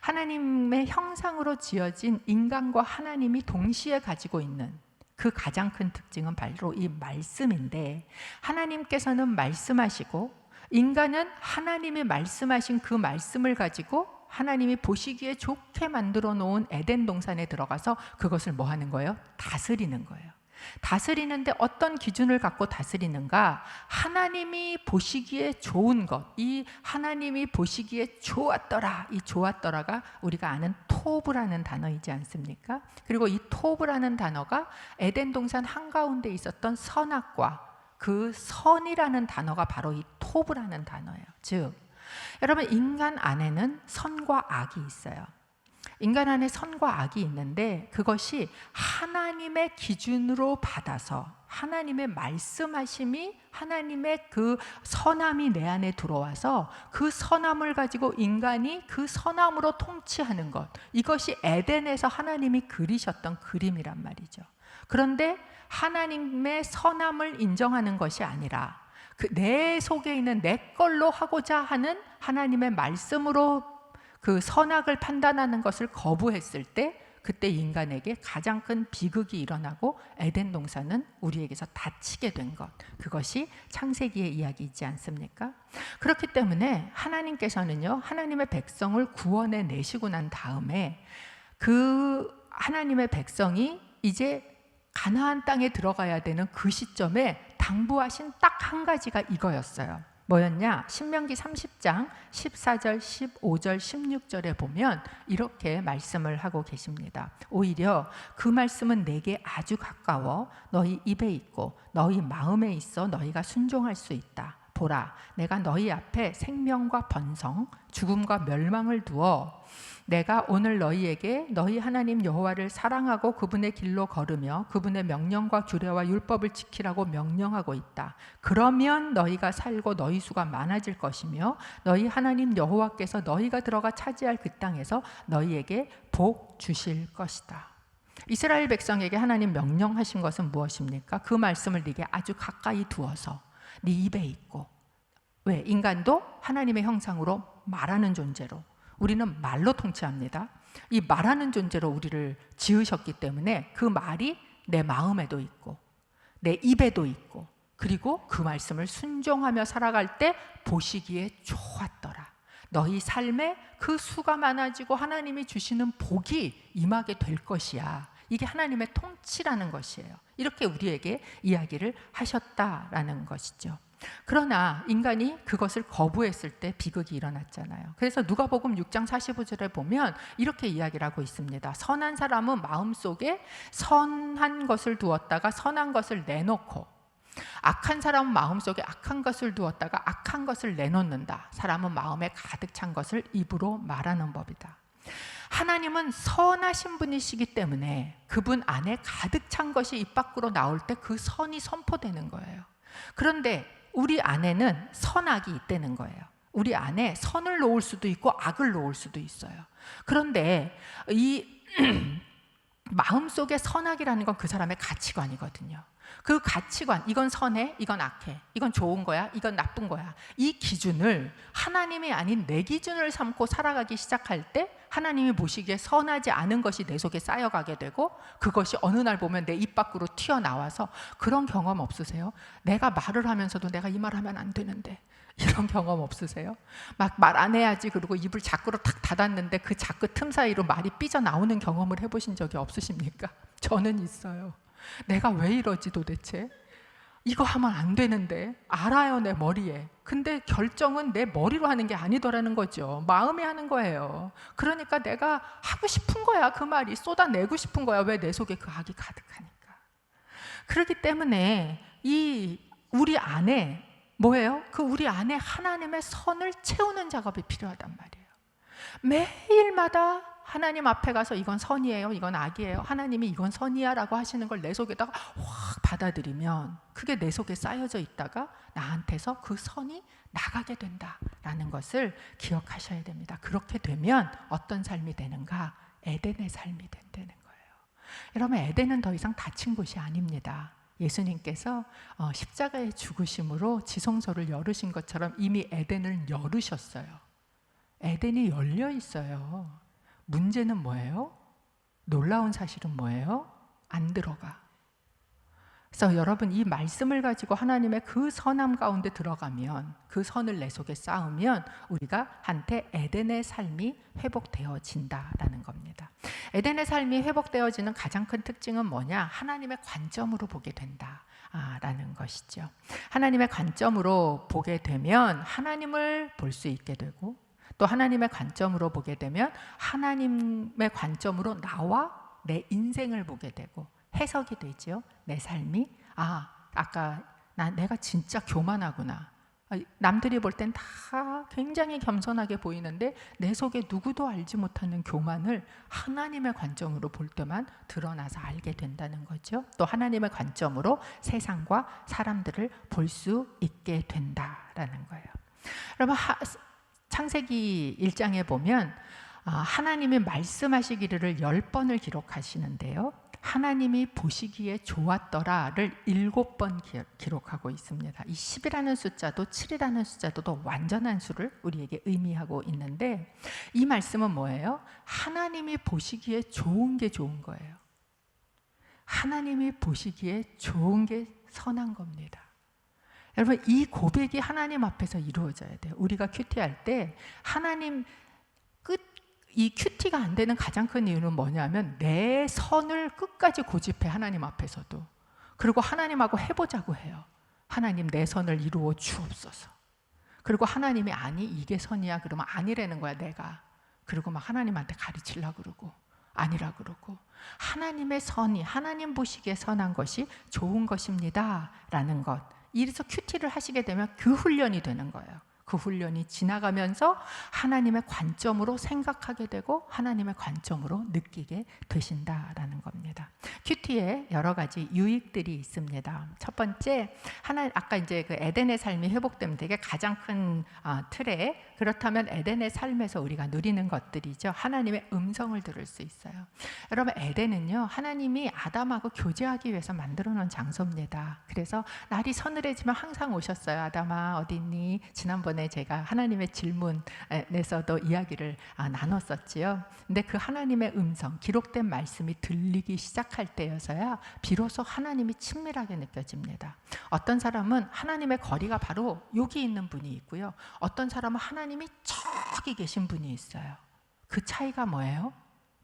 하나님의 형상으로 지어진 인간과 하나님이 동시에 가지고 있는 그 가장 큰 특징은 바로 이 말씀인데, 하나님께서는 말씀하시고 인간은 하나님이 말씀하신 그 말씀을 가지고 하나님이 보시기에 좋게 만들어 놓은 에덴 동산에 들어가서 그것을 뭐 하는 거예요? 다스리는 거예요. 다스리는데 어떤 기준을 갖고 다스리는가? 하나님이 보시기에 좋은 것, 이 하나님이 보시기에 좋았더라, 이 좋았더라가 우리가 아는 토브라는 단어이지 않습니까? 그리고 이 토브라는 단어가 에덴 동산 한가운데 있었던 선악과 그 선이라는 단어가 바로 이 토브라는 단어예요. 즉 여러분, 인간 안에는 선과 악이 있어요. 인간 안에 선과 악이 있는데 그것이 하나님의 기준으로 받아서 하나님의 말씀하심이, 하나님의 그 선함이 내 안에 들어와서 그 선함을 가지고 인간이 그 선함으로 통치하는 것, 이것이 에덴에서 하나님이 그리셨던 그림이란 말이죠. 그런데 하나님의 선함을 인정하는 것이 아니라 그 내 속에 있는 내 걸로 하고자 하는 하나님의 말씀으로 그 선악을 판단하는 것을 거부했을 때, 그때 인간에게 가장 큰 비극이 일어나고 에덴 동산은 우리에게서 닫히게 된 것, 그것이 창세기의 이야기이지 않습니까? 그렇기 때문에 하나님께서는요, 하나님의 백성을 구원해 내시고 난 다음에 그 하나님의 백성이 이제 가나안 땅에 들어가야 되는 그 시점에 당부하신 딱 한 가지가 이거였어요. 뭐였냐? 신명기 30장 14절, 15절, 16절에 보면 이렇게 말씀을 하고 계십니다. 오히려 그 말씀은 내게 아주 가까워 너희 입에 있고 너희 마음에 있어 너희가 순종할 수 있다. 보라, 내가 너희 앞에 생명과 번성, 죽음과 멸망을 두어 내가 오늘 너희에게 너희 하나님 여호와를 사랑하고 그분의 길로 걸으며 그분의 명령과 규례와 율법을 지키라고 명령하고 있다. 그러면 너희가 살고 너희 수가 많아질 것이며 너희 하나님 여호와께서 너희가 들어가 차지할 그 땅에서 너희에게 복 주실 것이다. 이스라엘 백성에게 하나님 명령하신 것은 무엇입니까? 그 말씀을 네게 아주 가까이 두어서 네 입에 있고, 왜? 인간도 하나님의 형상으로 말하는 존재로, 우리는 말로 통치합니다. 이 말하는 존재로 우리를 지으셨기 때문에 그 말이 내 마음에도 있고 내 입에도 있고, 그리고 그 말씀을 순종하며 살아갈 때 보시기에 좋았더라. 너희 삶에 그 수가 많아지고 하나님이 주시는 복이 임하게 될 것이야. 이게 하나님의 통치라는 것이에요. 이렇게 우리에게 이야기를 하셨다라는 것이죠. 그러나 인간이 그것을 거부했을 때 비극이 일어났잖아요. 그래서 누가복음 6장 45절에 보면 이렇게 이야기를 하고 있습니다. 선한 사람은 마음속에 선한 것을 두었다가 선한 것을 내놓고, 악한 사람은 마음속에 악한 것을 두었다가 악한 것을 내놓는다. 사람은 마음에 가득 찬 것을 입으로 말하는 법이다. 하나님은 선하신 분이시기 때문에 그분 안에 가득 찬 것이 입 밖으로 나올 때 그 선이 선포되는 거예요. 그런데 우리 안에는 선악이 있다는 거예요. 우리 안에 선을 놓을 수도 있고 악을 놓을 수도 있어요. 그런데 이 마음속에 선악이라는 건 그 사람의 가치관이거든요. 그 가치관, 이건 선해, 이건 악해, 이건 좋은 거야, 이건 나쁜 거야, 이 기준을 하나님이 아닌 내 기준을 삼고 살아가기 시작할 때 하나님이 보시기에 선하지 않은 것이 내 속에 쌓여가게 되고, 그것이 어느 날 보면 내 입 밖으로 튀어나와서, 그런 경험 없으세요? 내가 말을 하면서도 내가 이 말 하면 안 되는데, 이런 경험 없으세요? 막 말 안 해야지 그러고 입을 자꾸로 탁 닫았는데 그 자꾸 틈 사이로 말이 삐져나오는 경험을 해보신 적이 없으십니까? 저는 있어요. 내가 왜 이러지 도대체? 이거 하면 안 되는데, 알아요 내 머리에. 근데 결정은 내 머리로 하는 게 아니더라는 거죠. 마음이 하는 거예요. 그러니까 내가 하고 싶은 거야. 그 말이 쏟아내고 싶은 거야. 왜? 내 속에 그 악이 가득하니까. 그렇기 때문에 이 우리 안에 뭐예요? 그 우리 안에 하나님의 선을 채우는 작업이 필요하단 말이에요. 매일마다 하나님 앞에 가서 이건 선이에요, 이건 악이에요, 하나님이 이건 선이야 라고 하시는 걸 내 속에다가 확 받아들이면 그게 내 속에 쌓여져 있다가 나한테서 그 선이 나가게 된다라는 것을 기억하셔야 됩니다. 그렇게 되면 어떤 삶이 되는가? 에덴의 삶이 된다는 거예요. 여러분, 에덴은 더 이상 닫힌 곳이 아닙니다. 예수님께서 십자가의 죽으심으로 지성소를 열으신 것처럼 이미 에덴을 열으셨어요. 에덴이 열려 있어요. 문제는 뭐예요? 놀라운 사실은 뭐예요? 안 들어가. 그래서 여러분, 이 말씀을 가지고 하나님의 그 선함 가운데 들어가면, 그 선을 내 속에 쌓으면 우리가 한테 에덴의 삶이 회복되어진다라는 겁니다. 에덴의 삶이 회복되어지는 가장 큰 특징은 뭐냐? 하나님의 관점으로 보게 된다라는 것이죠. 하나님의 관점으로 보게 되면 하나님을 볼 수 있게 되고, 또 하나님의 관점으로 보게 되면 하나님의 관점으로 나와 내 인생을 보게 되고 해석이 되죠. 내 삶이 아까 내가 진짜 교만하구나. 남들이 볼 땐 다 굉장히 겸손하게 보이는데 내 속에 누구도 알지 못하는 교만을 하나님의 관점으로 볼 때만 드러나서 알게 된다는 거죠. 또 하나님의 관점으로 세상과 사람들을 볼 수 있게 된다라는 거예요. 여러분, 창세기 1장에 보면 하나님이 말씀하시기를 10번을 기록하시는데요, 하나님이 보시기에 좋았더라를 7번 기록하고 있습니다. 이 10이라는 숫자도 7이라는 숫자도 더 완전한 수를 우리에게 의미하고 있는데, 이 말씀은 뭐예요? 하나님이 보시기에 좋은 게 좋은 거예요. 하나님이 보시기에 좋은 게 선한 겁니다. 여러분, 이 고백이 하나님 앞에서 이루어져야 돼요. 우리가 큐티할 때 하나님 이 큐티가 안 되는 가장 큰 이유는 뭐냐면 내 선을 끝까지 고집해, 하나님 앞에서도. 그리고 하나님하고 해보자고 해요. 하나님, 내 선을 이루어 주옵소서. 그리고 하나님이 아니 이게 선이야 그러면 아니라는 거야 내가. 그리고 막 하나님한테 가르치려고 그러고 아니라 그러고, 하나님의 선이, 하나님 보시기에 선한 것이 좋은 것입니다 라는 것, 이래서 큐티를 하시게 되면 그 훈련이 되는 거예요. 그 훈련이 지나가면서 하나님의 관점으로 생각하게 되고 하나님의 관점으로 느끼게 되신다라는 겁니다. 큐티에 여러 가지 유익들이 있습니다. 첫 번째, 아까 이제 그 에덴의 삶이 회복되면 되게 가장 큰 틀에, 그렇다면 에덴의 삶에서 우리가 누리는 것들이죠. 하나님의 음성을 들을 수 있어요. 여러분, 에덴은요, 하나님이 아담하고 교제하기 위해서 만들어 놓은 장소입니다. 그래서 날이 서늘해지면 항상 오셨어요. 아담아 어디 있니? 지난번에 제가 하나님의 질문에서도 이야기를 나눴었지요. 근데 그 하나님의 음성, 기록된 말씀이 들리기 시작할 때여서야 비로소 하나님이 친밀하게 느껴집니다. 어떤 사람은 하나님의 거리가 바로 여기 있는 분이 있고요, 어떤 사람은 하나님이 저기 저기 계신 분이 있어요. 그 차이가 뭐예요?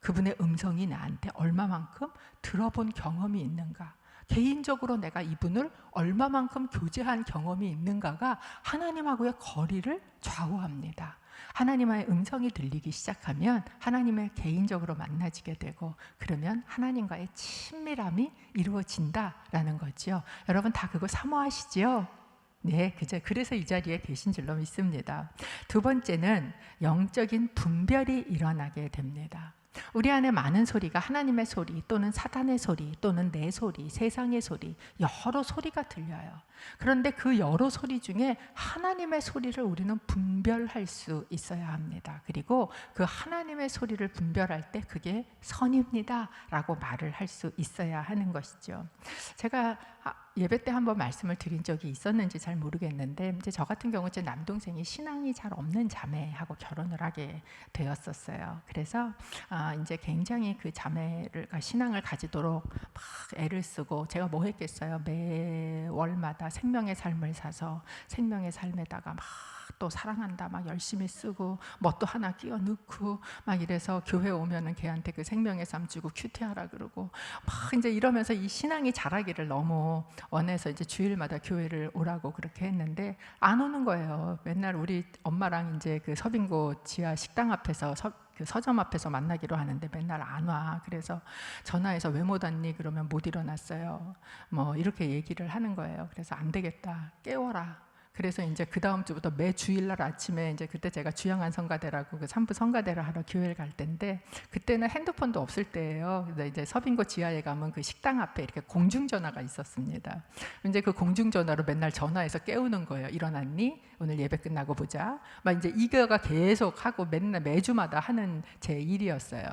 그분의 음성이 나한테 얼마만큼 들어본 경험이 있는가, 개인적으로 내가 이분을 얼마만큼 교제한 경험이 있는가가 하나님하고의 거리를 좌우합니다. 하나님의 음성이 들리기 시작하면 하나님을 개인적으로 만나지게 되고, 그러면 하나님과의 친밀함이 이루어진다라는 거죠. 여러분 다 그거 사모하시죠? 네, 그래서 이 자리에 계신 줄로 믿습니다. 두 번째는 영적인 분별이 일어나게 됩니다. 우리 안에 많은 소리가 하나님의 소리 또는 사단의 소리 또는 내 소리, 세상의 소리, 여러 소리가 들려요. 그런데 그 여러 소리 중에 하나님의 소리를 우리는 분별할 수 있어야 합니다. 그리고 그 하나님의 소리를 분별할 때 그게 선입니다 라고 말을 할 수 있어야 하는 것이죠. 제가 예배 때 한번 말씀을 드린 적이 있었는지 잘 모르겠는데, 이제 저 같은 경우 제 남동생이 신앙이 잘 없는 자매하고 결혼을 하게 되었었어요. 그래서 이제 굉장히 그 자매가 신앙을 가지도록 막 애를 쓰고, 제가 뭐 했겠어요? 매월마다 생명의 삶을 사서 생명의 삶에다가 막 또 사랑한다 막 열심히 쓰고 뭣도 하나 끼워 넣고 막 이래서 교회 오면은 걔한테 그 생명의 삶 주고 큐티하라 그러고 막 이제 이러면서 이 신앙이 자라기를 너무 원해서 이제 주일마다 교회를 오라고 그렇게 했는데 안 오는 거예요. 맨날 우리 엄마랑 이제 그 서빙고 지하 식당 앞에서 그 서점 앞에서 만나기로 하는데 맨날 안 와. 그래서 전화해서 왜 못 왔니? 그러면 못 일어났어요. 뭐 이렇게 얘기를 하는 거예요. 그래서 안 되겠다. 깨워라. 그래서 이제 그 다음 주부터 매 주일날 아침에 이제 그때 제가 주양한 성가대라고 그 산부 성가대를 하러 교회를 갈 때인데, 그때는 핸드폰도 없을 때예요. 그래서 이제 서빙고 지하에 가면 그 식당 앞에 이렇게 공중전화가 있었습니다. 이제 그 공중전화로 맨날 전화해서 깨우는 거예요. 일어났니? 오늘 예배 끝나고 보자. 막 이제 이거가 계속 하고 맨날 매주마다 하는 제 일이었어요.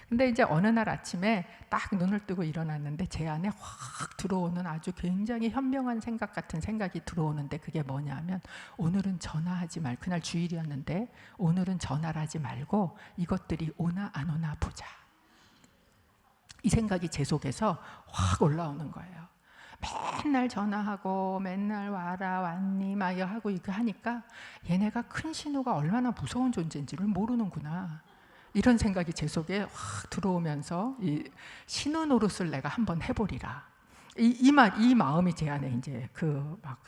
근데 이제 어느 날 아침에 딱 눈을 뜨고 일어났는데 제 안에 확 들어오는 아주 굉장히 현명한 생각 같은 생각이 들어오는데, 그게 뭐냐면 오늘은 전화하지 말고, 그날 주일이었는데 오늘은 전화를 하지 말고 이것들이 오나 안 오나 보자. 이 생각이 제 속에서 확 올라오는 거예요. 맨날 전화하고 맨날 와라 왔니 막 하고 이거 하니까 얘네가 큰 신우가 얼마나 무서운 존재인지를 모르는구나, 이런 생각이 제 속에 확 들어오면서 이 신우 노릇을 내가 한번 해보리라. 이 마음이 제 안에 이제 막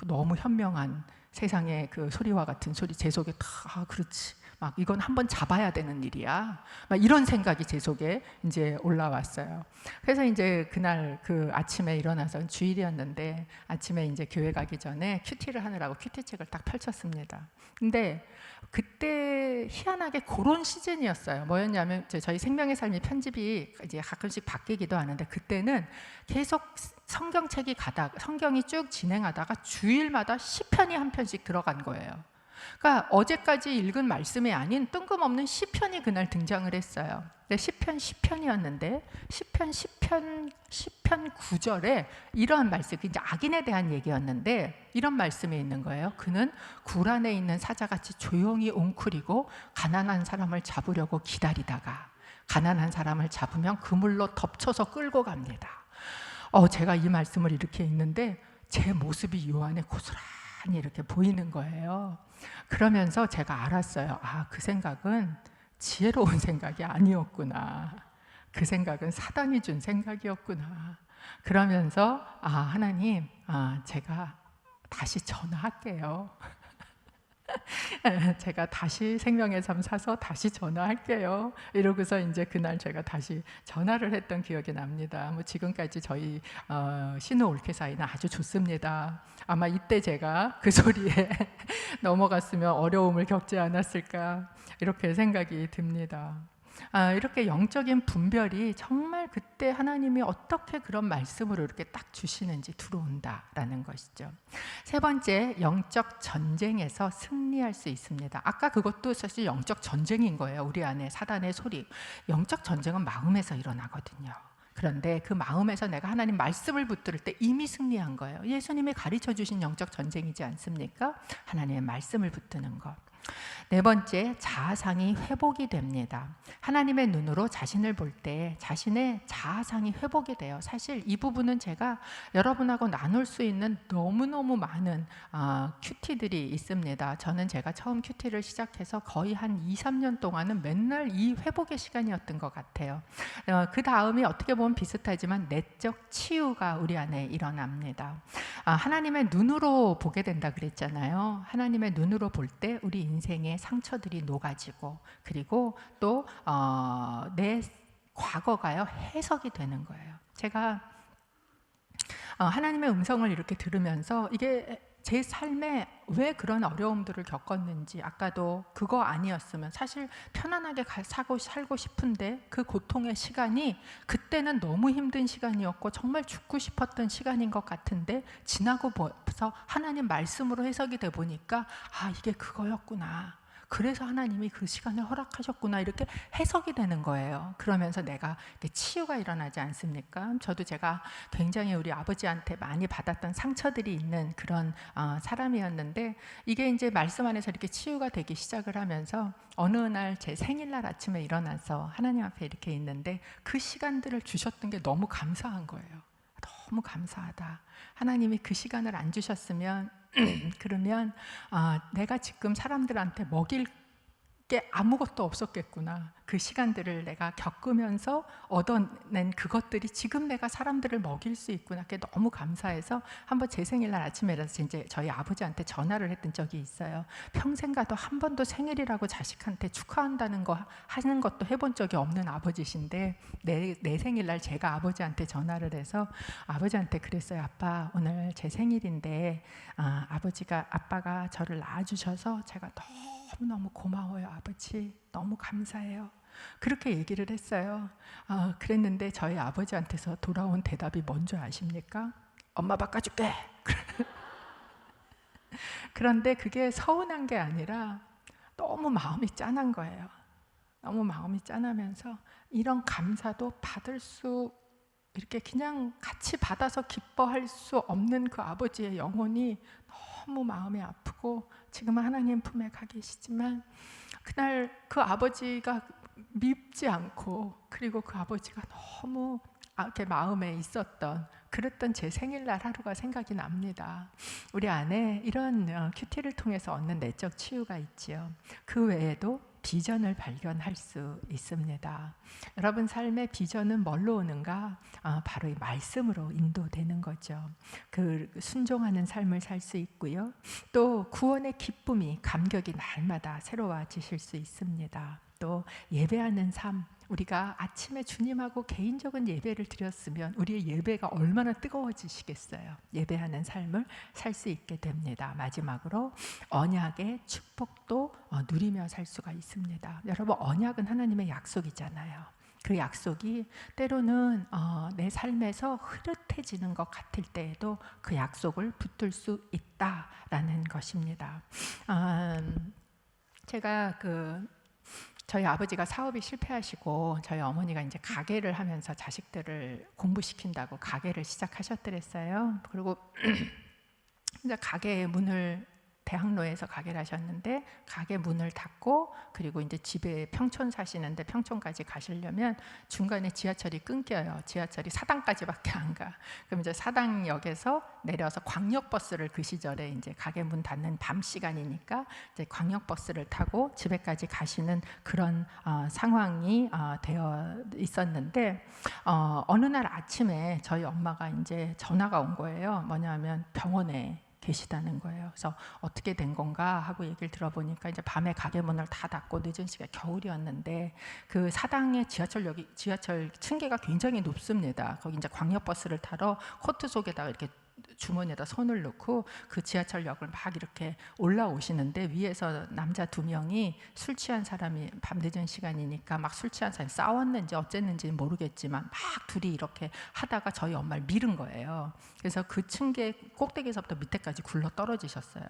너무 현명한 세상의 그 소리와 같은 소리 제 속에 다 그렇지. 막 이건 한번 잡아야 되는 일이야. 막 이런 생각이 제 속에 이제 올라왔어요. 그래서 이제 그날 그 아침에 일어나서 주일이었는데 아침에 이제 교회 가기 전에 큐티를 하느라고 큐티책을 딱 펼쳤습니다. 근데 그때 희한하게 그런 시즌이었어요. 뭐였냐면 저희 생명의 삶이 편집이 이제 가끔씩 바뀌기도 하는데, 그때는 계속 성경이 쭉 진행하다가 주일마다 시편이 한 편씩 들어간 거예요. 그러니까 어제까지 읽은 말씀이 아닌 뜬금없는 시편이 그날 등장을 했어요. 근데 시편이었는데 시편 9절에 이러한 말씀, 이제 악인에 대한 얘기였는데 이런 말씀이 있는 거예요. 그는 굴 안에 있는 사자같이 조용히 웅크리고 가난한 사람을 잡으려고 기다리다가 가난한 사람을 잡으면 그물로 덮쳐서 끌고 갑니다. 제가 이 말씀을 이렇게 읽는데 제 모습이 요 안에 고스란히 이렇게 보이는 거예요. 그러면서 제가 알았어요. 그 생각은 지혜로운 생각이 아니었구나. 그 생각은 사단이 준 생각이었구나. 그러면서 하나님, 제가 다시 전화할게요. 제가 다시 생명의 삶 사서 다시 전화할게요. 이러고서 이제 그날 제가 다시 전화를 했던 기억이 납니다. 뭐 지금까지 저희 신우 올케 사이는 아주 좋습니다. 아마 이때 제가 그 소리에 넘어갔으면 어려움을 겪지 않았을까, 이렇게 생각이 듭니다. 이렇게 영적인 분별이 정말 그때 하나님이 어떻게 그런 말씀으로 이렇게 딱 주시는지 들어온다라는 것이죠. 세 번째, 영적 전쟁에서 승리할 수 있습니다. 아까 그것도 사실 영적 전쟁인 거예요. 우리 안에 사단의 소리. 영적 전쟁은 마음에서 일어나거든요. 그런데 그 마음에서 내가 하나님 말씀을 붙들을 때 이미 승리한 거예요. 예수님이 가르쳐 주신 영적 전쟁이지 않습니까? 하나님의 말씀을 붙드는 것. 네 번째, 자아상이 회복이 됩니다. 하나님의 눈으로 자신을 볼 때 자신의 자아상이 회복이 돼요. 사실 이 부분은 제가 여러분하고 나눌 수 있는 너무너무 많은 큐티들이 있습니다. 저는 제가 처음 큐티를 시작해서 거의 한 2, 3년 동안은 맨날 이 회복의 시간이었던 것 같아요. 그 다음이 어떻게 보면 비슷하지만 내적 치유가 우리 안에 일어납니다. 하나님의 눈으로 보게 된다 그랬잖아요. 하나님의 눈으로 볼 때 우리 인생의 상처들이 녹아지고, 그리고 또 내 과거가요 해석이 되는 거예요. 제가 하나님의 음성을 이렇게 들으면서 이게 제 삶에 왜 그런 어려움들을 겪었는지, 아까도 그거 아니었으면 사실 편안하게 살고 싶은데 그 고통의 시간이 그때는 너무 힘든 시간이었고 정말 죽고 싶었던 시간인 것 같은데, 지나고 보서 하나님 말씀으로 해석이 돼 보니까 이게 그거였구나, 그래서 하나님이 그 시간을 허락하셨구나, 이렇게 해석이 되는 거예요. 그러면서 내가 치유가 일어나지 않습니까? 저도 제가 굉장히 우리 아버지한테 많이 받았던 상처들이 있는 그런 사람이었는데, 이게 이제 말씀 안에서 이렇게 치유가 되기 시작을 하면서 어느 날 제 생일날 아침에 일어나서 하나님 앞에 이렇게 있는데 그 시간들을 주셨던 게 너무 감사한 거예요. 너무 감사하다. 하나님이 그 시간을 안 주셨으면 그러면 내가 지금 사람들한테 먹일 게 아무것도 없었겠구나. 그 시간들을 내가 겪으면서 얻어낸 그것들이 지금 내가 사람들을 먹일 수 있구나. 그게 너무 감사해서 한번 제 생일날 아침에 일어나서 이제 저희 아버지한테 전화를 했던 적이 있어요. 평생 가도 한 번도 생일이라고 자식한테 축하한다는 거 하는 것도 해본 적이 없는 아버지신데, 내 생일날 제가 아버지한테 전화를 해서 아버지한테 그랬어요. 아빠, 오늘 제 생일인데 아빠가 저를 낳아주셔서 제가 너무너무 고마워요. 아버지, 너무 감사해요. 그렇게 얘기를 했어요. 그랬는데 저희 아버지한테서 돌아온 대답이 뭔지 아십니까? 엄마 바꿔줄게. 그런데 그게 서운한 게 아니라 너무 마음이 짠한 거예요. 너무 마음이 짠하면서 이런 감사도 받을 수, 이렇게 그냥 같이 받아서 기뻐할 수 없는 그 아버지의 영혼이 너무 마음이 아프고, 지금은 하나님 품에 가 계시지만 그날 그 아버지가 밉지 않고, 그리고 그 아버지가 너무 이렇게 마음에 있었던, 그랬던 제 생일날 하루가 생각이 납니다. 우리 안에 이런 큐티를 통해서 얻는 내적 치유가 있지요. 그 외에도 비전을 발견할 수 있습니다. 여러분 삶의 비전은 뭘로 오는가? 바로 이 말씀으로 인도되는 거죠. 그 순종하는 삶을 살 수 있고요. 또 구원의 기쁨이, 감격이 날마다 새로워지실 수 있습니다. 또 예배하는 삶, 우리가 아침에 주님하고 개인적인 예배를 드렸으면 우리의 예배가 얼마나 뜨거워지시겠어요. 예배하는 삶을 살 수 있게 됩니다. 마지막으로 언약의 축복도 누리며 살 수가 있습니다. 여러분, 언약은 하나님의 약속이잖아요. 그 약속이 때로는 내 삶에서 흐릿해지는 것 같을 때에도 그 약속을 붙들 수 있다라는 것입니다. 제가 저희 아버지가 사업이 실패하시고 저희 어머니가 이제 가게를 하면서 자식들을 공부시킨다고 가게를 시작하셨더랬어요. 그리고 이제 가게 문을, 대학로에서 가게를 하셨는데 가게 문을 닫고, 그리고 이제 집에 평촌 사시는데 평촌까지 가시려면 중간에 지하철이 끊겨요. 지하철이 사당까지밖에 안 가. 그럼 이제 사당역에서 내려서 광역버스를, 그 시절에 이제 가게 문 닫는 밤 시간이니까 이제 광역버스를 타고 집에까지 가시는 그런 상황이 되어 있었는데, 어느 날 아침에 저희 엄마가 이제 전화가 온 거예요. 뭐냐면 병원에 계시다는 거예요. 그래서 어떻게 된 건가 하고 얘기를 들어보니까 이제 밤에 가게 문을 다 닫고 늦은 시간, 겨울이었는데 그 사당의 지하철 층계가 굉장히 높습니다. 거기 이제 광역버스를 타러 코트 속에다가 이렇게 주머니에다 손을 넣고 그 지하철역을 막 이렇게 올라오시는데, 위에서 남자 2명이 술 취한 사람이, 밤 늦은 시간이니까 막 술 취한 사람이 싸웠는지 어쨌는지 모르겠지만 막 둘이 이렇게 하다가 저희 엄마를 밀은 거예요. 그래서 그 층계 꼭대기에서부터 밑에까지 굴러 떨어지셨어요.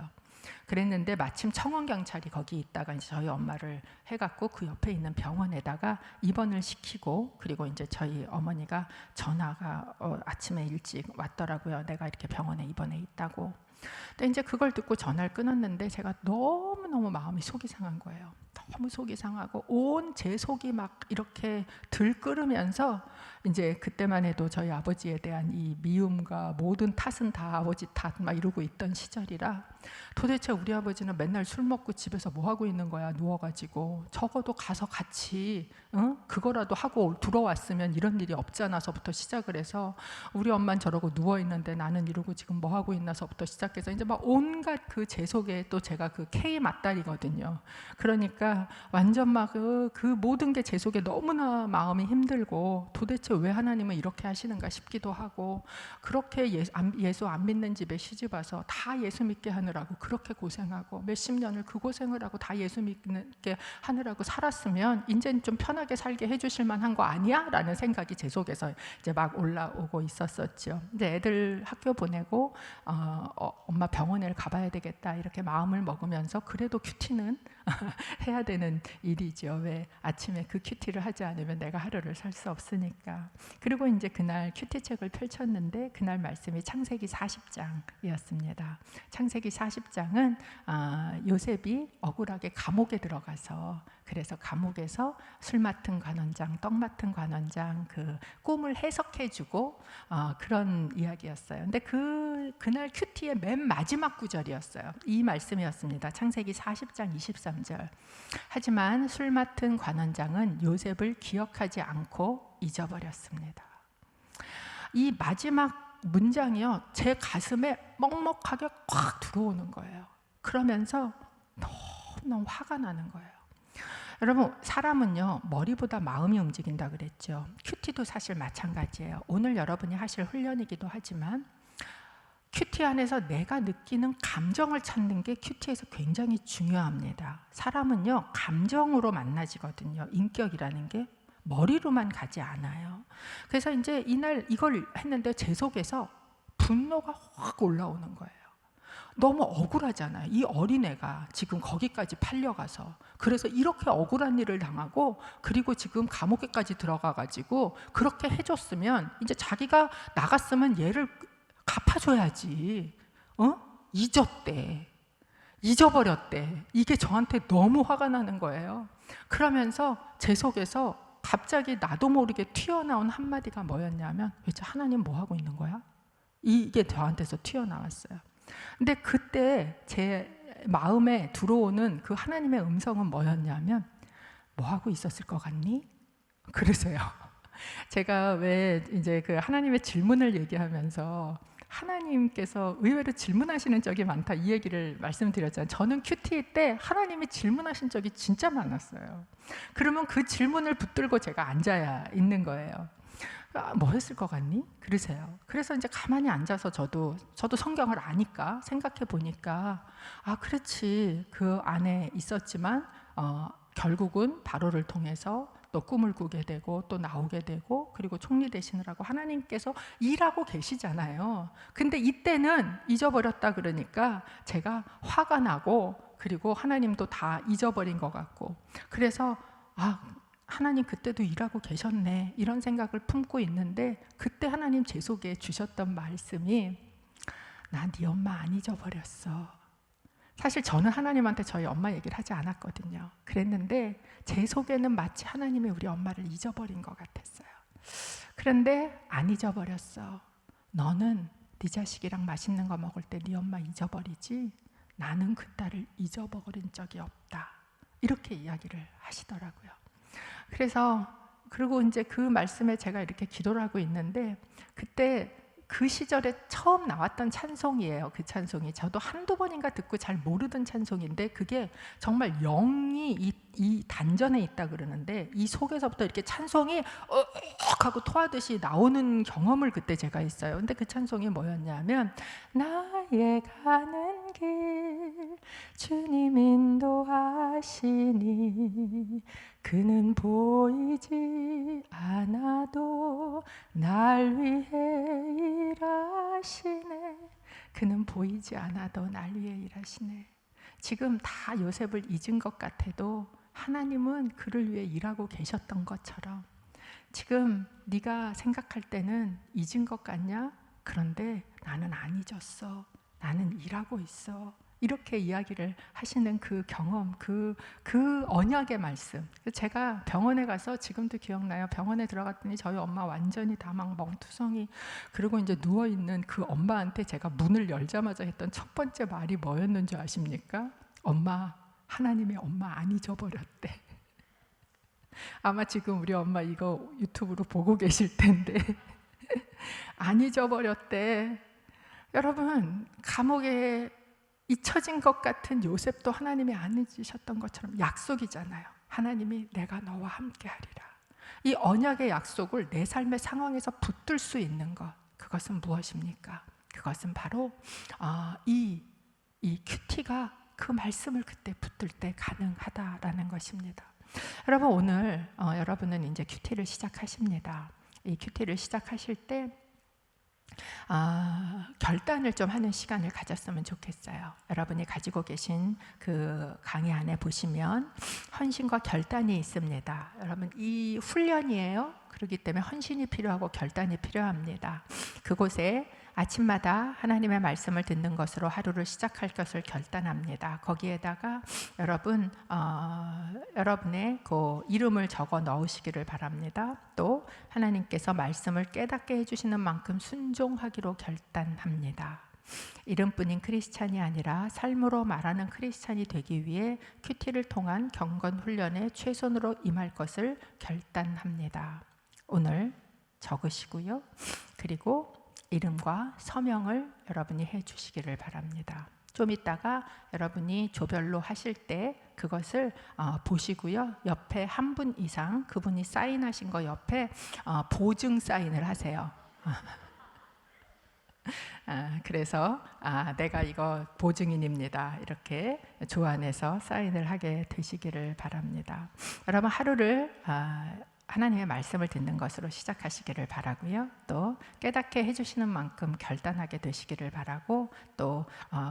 그랬는데 마침 청원경찰이 거기 있다가 이제 저희 엄마를 해갖고 그 옆에 있는 병원에다가 입원을 시키고, 그리고 이제 저희 어머니가 전화가 아침에 일찍 왔더라고요. 내가 이렇게 병원에 입원해 있다고. 근데 이제 그걸 듣고 전화를 끊었는데 제가 너무너무 마음이 속이 상한 거예요. 너무 속이 상하고 온 제 속이 막 이렇게 들끓으면서 이제 그때만 해도 저희 아버지에 대한 이 미움과 모든 탓은 다 아버지 탓 막 이러고 있던 시절이라 도대체 우리 아버지는 맨날 술 먹고 집에서 뭐 하고 있는 거야, 누워가지고. 적어도 가서 같이 그거라도 하고 들어왔으면 이런 일이 없잖아서부터 시작을 해서 우리 엄마는 저러고 누워있는데 나는 이러고 지금 뭐 하고 있나서부터 시작해서 이제 막 온갖 그 제 속에 또 제가 그 K 맞다리거든요. 그러니까 완전 막 그 모든 게 제 속에 너무나 마음이 힘들고 도대체 왜 하나님은 이렇게 하시는가 싶기도 하고, 그렇게 예수 안 믿는 집에 시집 와서 다 예수 믿게 하느라고 그렇게 고생하고 몇십 년을 그 고생을 하고 다 예수 믿게 하느라고 살았으면 이제는 좀 편하게 살게 해주실 만한 거 아니야? 라는 생각이 제 속에서 이제 막 올라오고 있었었죠. 근데 애들 학교 보내고 엄마 병원에 가봐야 되겠다 이렇게 마음을 먹으면서 그래도 큐티는 해야 되는 일이죠. 왜 아침에 그 큐티를 하지 않으면 내가 하루를 살 수 없으니까. 그리고 이제 그날 큐티 책을 펼쳤는데 그날 말씀이 창세기 40장이었습니다. 창세기 40장은 요셉이 억울하게 감옥에 들어가서, 그래서 감옥에서 술 맡은 관원장, 떡 맡은 관원장 그 꿈을 해석해주고 그런 이야기였어요. 근데 그날 큐티의 맨 마지막 구절이었어요. 이 말씀이었습니다. 창세기 40장 23절. 하지만 술 맡은 관원장은 요셉을 기억하지 않고 잊어버렸습니다. 이 마지막 문장이요, 제 가슴에 먹먹하게 꽉 들어오는 거예요. 그러면서 너무 화가 나는 거예요. 여러분, 사람은요 머리보다 마음이 움직인다 그랬죠. 큐티도 사실 마찬가지예요. 오늘 여러분이 하실 훈련이기도 하지만 큐티 안에서 내가 느끼는 감정을 찾는 게 큐티에서 굉장히 중요합니다. 사람은요 감정으로 만나지거든요. 인격이라는 게 머리로만 가지 않아요. 그래서 이제 이날 이걸 했는데 제 속에서 분노가 확 올라오는 거예요. 너무 억울하잖아요. 이 어린애가 지금 거기까지 팔려가서, 그래서 이렇게 억울한 일을 당하고 그리고 지금 감옥에까지 들어가가지고 그렇게 해줬으면 이제 자기가 나갔으면 얘를 갚아줘야지. 잊었대, 잊어버렸대. 이게 저한테 너무 화가 나는 거예요. 그러면서 제 속에서 갑자기 나도 모르게 튀어나온 한마디가 뭐였냐면, 도대체 하나님 뭐 하고 있는 거야? 이게 저한테서 튀어나왔어요. 근데 그때 제 마음에 들어오는 그 하나님의 음성은 뭐였냐면, 뭐 하고 있었을 것 같니? 그러세요. 제가 왜 이제 그 하나님의 질문을 얘기하면서 하나님께서 의외로 질문하시는 적이 많다 이 얘기를 말씀드렸잖아요. 저는 큐티 때 하나님이 질문하신 적이 진짜 많았어요. 그러면 그 질문을 붙들고 제가 앉아야 있는 거예요. 뭐 했을 것 같니? 그러세요. 그래서 이제 가만히 앉아서 저도 성경을 아니까 생각해 보니까 그렇지, 그 안에 있었지만 결국은 바로를 통해서 또 꿈을 꾸게 되고 또 나오게 되고 그리고 총리 되시느라고 하나님께서 일하고 계시잖아요. 근데 이때는 잊어버렸다 그러니까 제가 화가 나고 그리고 하나님도 다 잊어버린 것 같고, 그래서 하나님 그때도 일하고 계셨네 이런 생각을 품고 있는데, 그때 하나님 제 속에 주셨던 말씀이 나 네 엄마 안 잊어버렸어. 사실 저는 하나님한테 저희 엄마 얘기를 하지 않았거든요. 그랬는데 제 속에는 마치 하나님이 우리 엄마를 잊어버린 것 같았어요. 그런데 안 잊어버렸어. 너는 네 자식이랑 맛있는 거 먹을 때 네 엄마 잊어버리지, 나는 그 딸을 잊어버린 적이 없다. 이렇게 이야기를 하시더라고요. 그래서 그리고 이제 그 말씀에 제가 이렇게 기도를 하고 있는데, 그때 그 시절에 처음 나왔던 찬송이에요. 그 찬송이 저도 한두 번인가 듣고 잘 모르던 찬송인데, 그게 정말 영이 이 단전에 있다 그러는데 이 속에서부터 이렇게 찬송이 하고 토하듯이 나오는 경험을 그때 제가 했어요. 근데 그 찬송이 뭐였냐면, 나의 가는 길 주님 인도하시니 그는 보이지 않아도 날 위해 일하시네. 그는 보이지 않아도 날 위해 일하시네. 지금 다 요셉을 잊은 것 같아도 하나님은 그를 위해 일하고 계셨던 것처럼 지금 네가 생각할 때는 잊은 것 같냐? 그런데 나는 안 잊었어. 나는 일하고 있어. 이렇게 이야기를 하시는 그 경험, 그 언약의 말씀. 제가 병원에 가서 지금도 기억나요. 병원에 들어갔더니 저희 엄마 완전히 다 막 멍투성이, 그리고 이제 누워있는 그 엄마한테 제가 문을 열자마자 했던 첫 번째 말이 뭐였는 줄 아십니까? 엄마, 하나님의 엄마 안 잊어버렸대. 아마 지금 우리 엄마 이거 유튜브로 보고 계실 텐데 안 잊어버렸대. 여러분, 감옥에 잊혀진 것 같은 요셉도 하나님이 안 잊으셨던 것처럼 약속이잖아요. 하나님이 내가 너와 함께 하리라. 이 언약의 약속을 내 삶의 상황에서 붙들 수 있는 것, 그것은 무엇입니까? 그것은 바로 이 큐티가 그 말씀을 그때 붙들 때 가능하다라는 것입니다. 여러분, 오늘 여러분은 이제 큐티를 시작하십니다. 이 큐티를 시작하실 때 결단을 좀 하는 시간을 가졌으면 좋겠어요. 여러분이 가지고 계신 그 강의 안에 보시면 헌신과 결단이 있습니다. 여러분, 이 훈련이에요. 그렇기 때문에 헌신이 필요하고 결단이 필요합니다. 그곳에 아침마다 하나님의 말씀을 듣는 것으로 하루를 시작할 것을 결단합니다. 거기에다가 여러분의 그 이름을 적어 넣으시기를 바랍니다. 또 하나님께서 말씀을 깨닫게 해주시는 만큼 순종하기로 결단합니다. 이름뿐인 크리스찬이 아니라 삶으로 말하는 크리스찬이 되기 위해 큐티를 통한 경건 훈련에 최선으로 임할 것을 결단합니다. 오늘 적으시고요. 그리고 이름과 서명을 여러분이 해주시기를 바랍니다. 좀 이따가 여러분이 조별로 하실 때 그것을 보시고요. 옆에 한 분 이상 그분이 사인하신 거 옆에 보증 사인을 하세요. 그래서 내가 이거 보증인입니다. 이렇게 조안해서 사인을 하게 되시기를 바랍니다. 여러분, 하루를 하나님의 말씀을 듣는 것으로 시작하시기를 바라고요. 또 깨닫게 해주시는 만큼 결단하게 되시기를 바라고, 또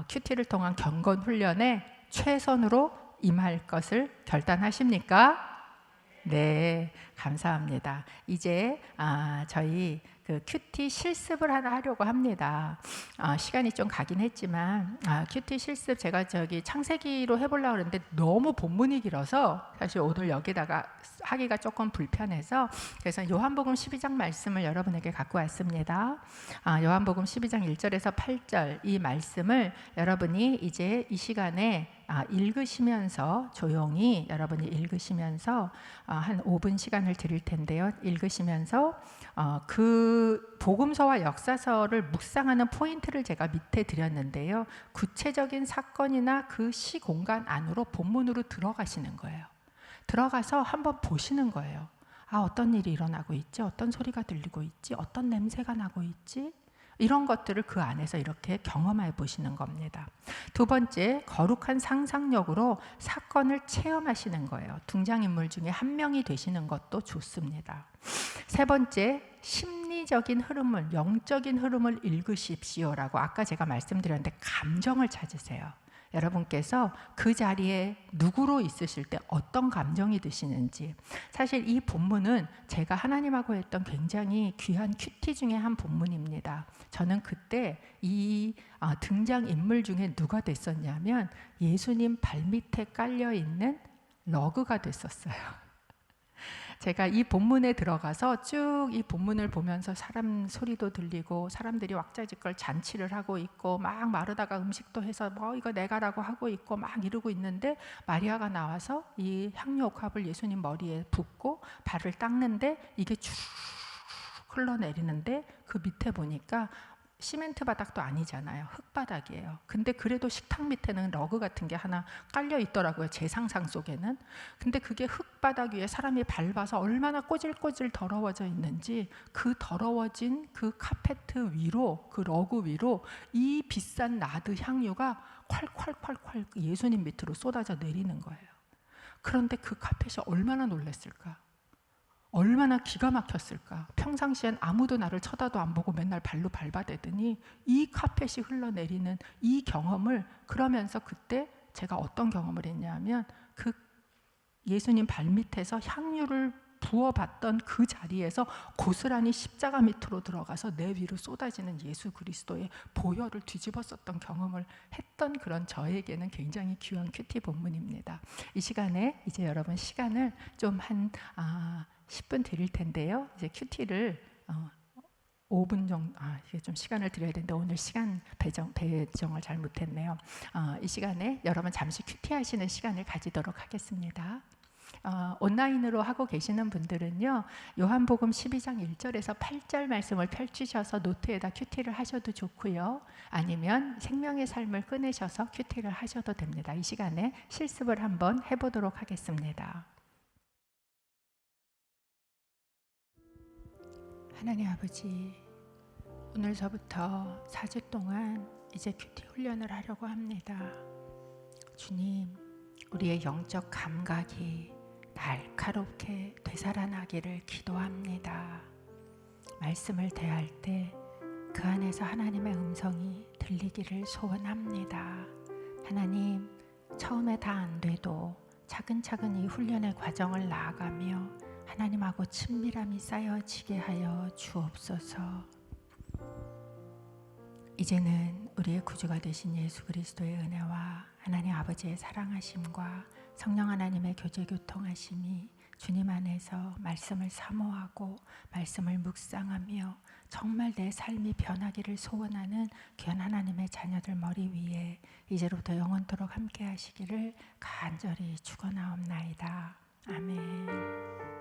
큐티를 통한 경건 훈련에 최선으로 임할 것을 결단하십니까? 네, 감사합니다. 이제 저희 그 큐티 실습을 하나 하려고 합니다. 시간이 좀 가긴 했지만 큐티 실습 제가 저기 창세기로 해보려고 그랬는데 너무 본문이 길어서 사실 오늘 여기다가 하기가 조금 불편해서, 그래서 요한복음 12장 말씀을 여러분에게 갖고 왔습니다. 요한복음 12장 1절에서 8절 이 말씀을 여러분이 이제 이 시간에 읽으시면서 조용히 여러분이 읽으시면서 한 5분 시간을 드릴 텐데요. 읽으시면서 그 복음서와 역사서를 묵상하는 포인트를 제가 밑에 드렸는데요. 구체적인 사건이나 그 시공간 안으로 본문으로 들어가시는 거예요. 들어가서 한번 보시는 거예요. 어떤 일이 일어나고 있지? 어떤 소리가 들리고 있지? 어떤 냄새가 나고 있지? 이런 것들을 그 안에서 이렇게 경험해 보시는 겁니다. 두 번째, 거룩한 상상력으로 사건을 체험하시는 거예요. 등장인물 중에 한 명이 되시는 것도 좋습니다. 세 번째, 심리적인 흐름을, 영적인 흐름을 읽으십시오라고 아까 제가 말씀드렸는데, 감정을 찾으세요. 여러분께서 그 자리에 누구로 있으실 때 어떤 감정이 드시는지. 사실 이 본문은 제가 하나님하고 했던 굉장히 귀한 큐티 중에 한 본문입니다. 저는 그때 이 등장인물 중에 누가 됐었냐면 예수님 발밑에 깔려있는 러그가 됐었어요. 제가 이 본문에 들어가서 쭉 이 본문을 보면서 사람 소리도 들리고 사람들이 왁자지껄 잔치를 하고 있고 막 마르다가 음식도 해서 이거 내가라고 하고 있고 막 이러고 있는데, 마리아가 나와서 이 향유옥합을 예수님 머리에 붓고 발을 닦는데 이게 쭉 흘러내리는데, 그 밑에 보니까 시멘트 바닥도 아니잖아요. 흙바닥이에요. 근데 그래도 식탁 밑에는 러그 같은 게 하나 깔려 있더라고요. 제 상상 속에는. 근데 그게 흙바닥 위에 사람이 밟아서 얼마나 꼬질꼬질 더러워져 있는지, 그 더러워진 그 카페트 위로, 그 러그 위로 이 비싼 나드 향유가 콸콸콸콸 예수님 밑으로 쏟아져 내리는 거예요. 그런데 그 카펫이 얼마나 놀랐을까? 얼마나 기가 막혔을까? 평상시엔 아무도 나를 쳐다도 안 보고 맨날 발로 밟아대더니 이 카펫이 흘러내리는 이 경험을, 그러면서 그때 제가 어떤 경험을 했냐면, 그 예수님 발밑에서 향유를 부어봤던 그 자리에서 고스란히 십자가 밑으로 들어가서 내 위로 쏟아지는 예수 그리스도의 보혈을 뒤집었었던 경험을 했던 그런 저에게는 굉장히 귀한 큐티 본문입니다. 이 시간에 이제 여러분 시간을 좀 한 10분 드릴 텐데요. 이제 큐티를 5분 정도, 이게 좀 시간을 드려야 되는데 오늘 시간 배정을 잘 못했네요. 이 시간에 여러분 잠시 큐티 하시는 시간을 가지도록 하겠습니다. 온라인으로 하고 계시는 분들은요, 요한복음 12장 1절에서 8절 말씀을 펼치셔서 노트에다 큐티를 하셔도 좋고요, 아니면 생명의 삶을 꺼내셔서 큐티를 하셔도 됩니다. 이 시간에 실습을 한번 해보도록 하겠습니다. 하나님 아버지, 오늘서부터 4주 동안 이제 큐티 훈련을 하려고 합니다. 주님, 우리의 영적 감각이 날카롭게 되살아나기를 기도합니다. 말씀을 대할 때 그 안에서 하나님의 음성이 들리기를 소원합니다. 하나님, 처음에 다 안 돼도 차근차근 이 훈련의 과정을 나아가며 하나님하고 친밀함이 쌓여지게 하여 주옵소서. 이제는 우리의 구주가 되신 예수 그리스도의 은혜와 하나님 아버지의 사랑하심과 성령 하나님의 교제 교통하심이 주님 안에서 말씀을 사모하고 말씀을 묵상하며 정말 내 삶이 변하기를 소원하는 귀한 하나님의 자녀들 머리 위에 이제로부터 영원토록 함께 하시기를 간절히 축원하옵나이다. 아멘.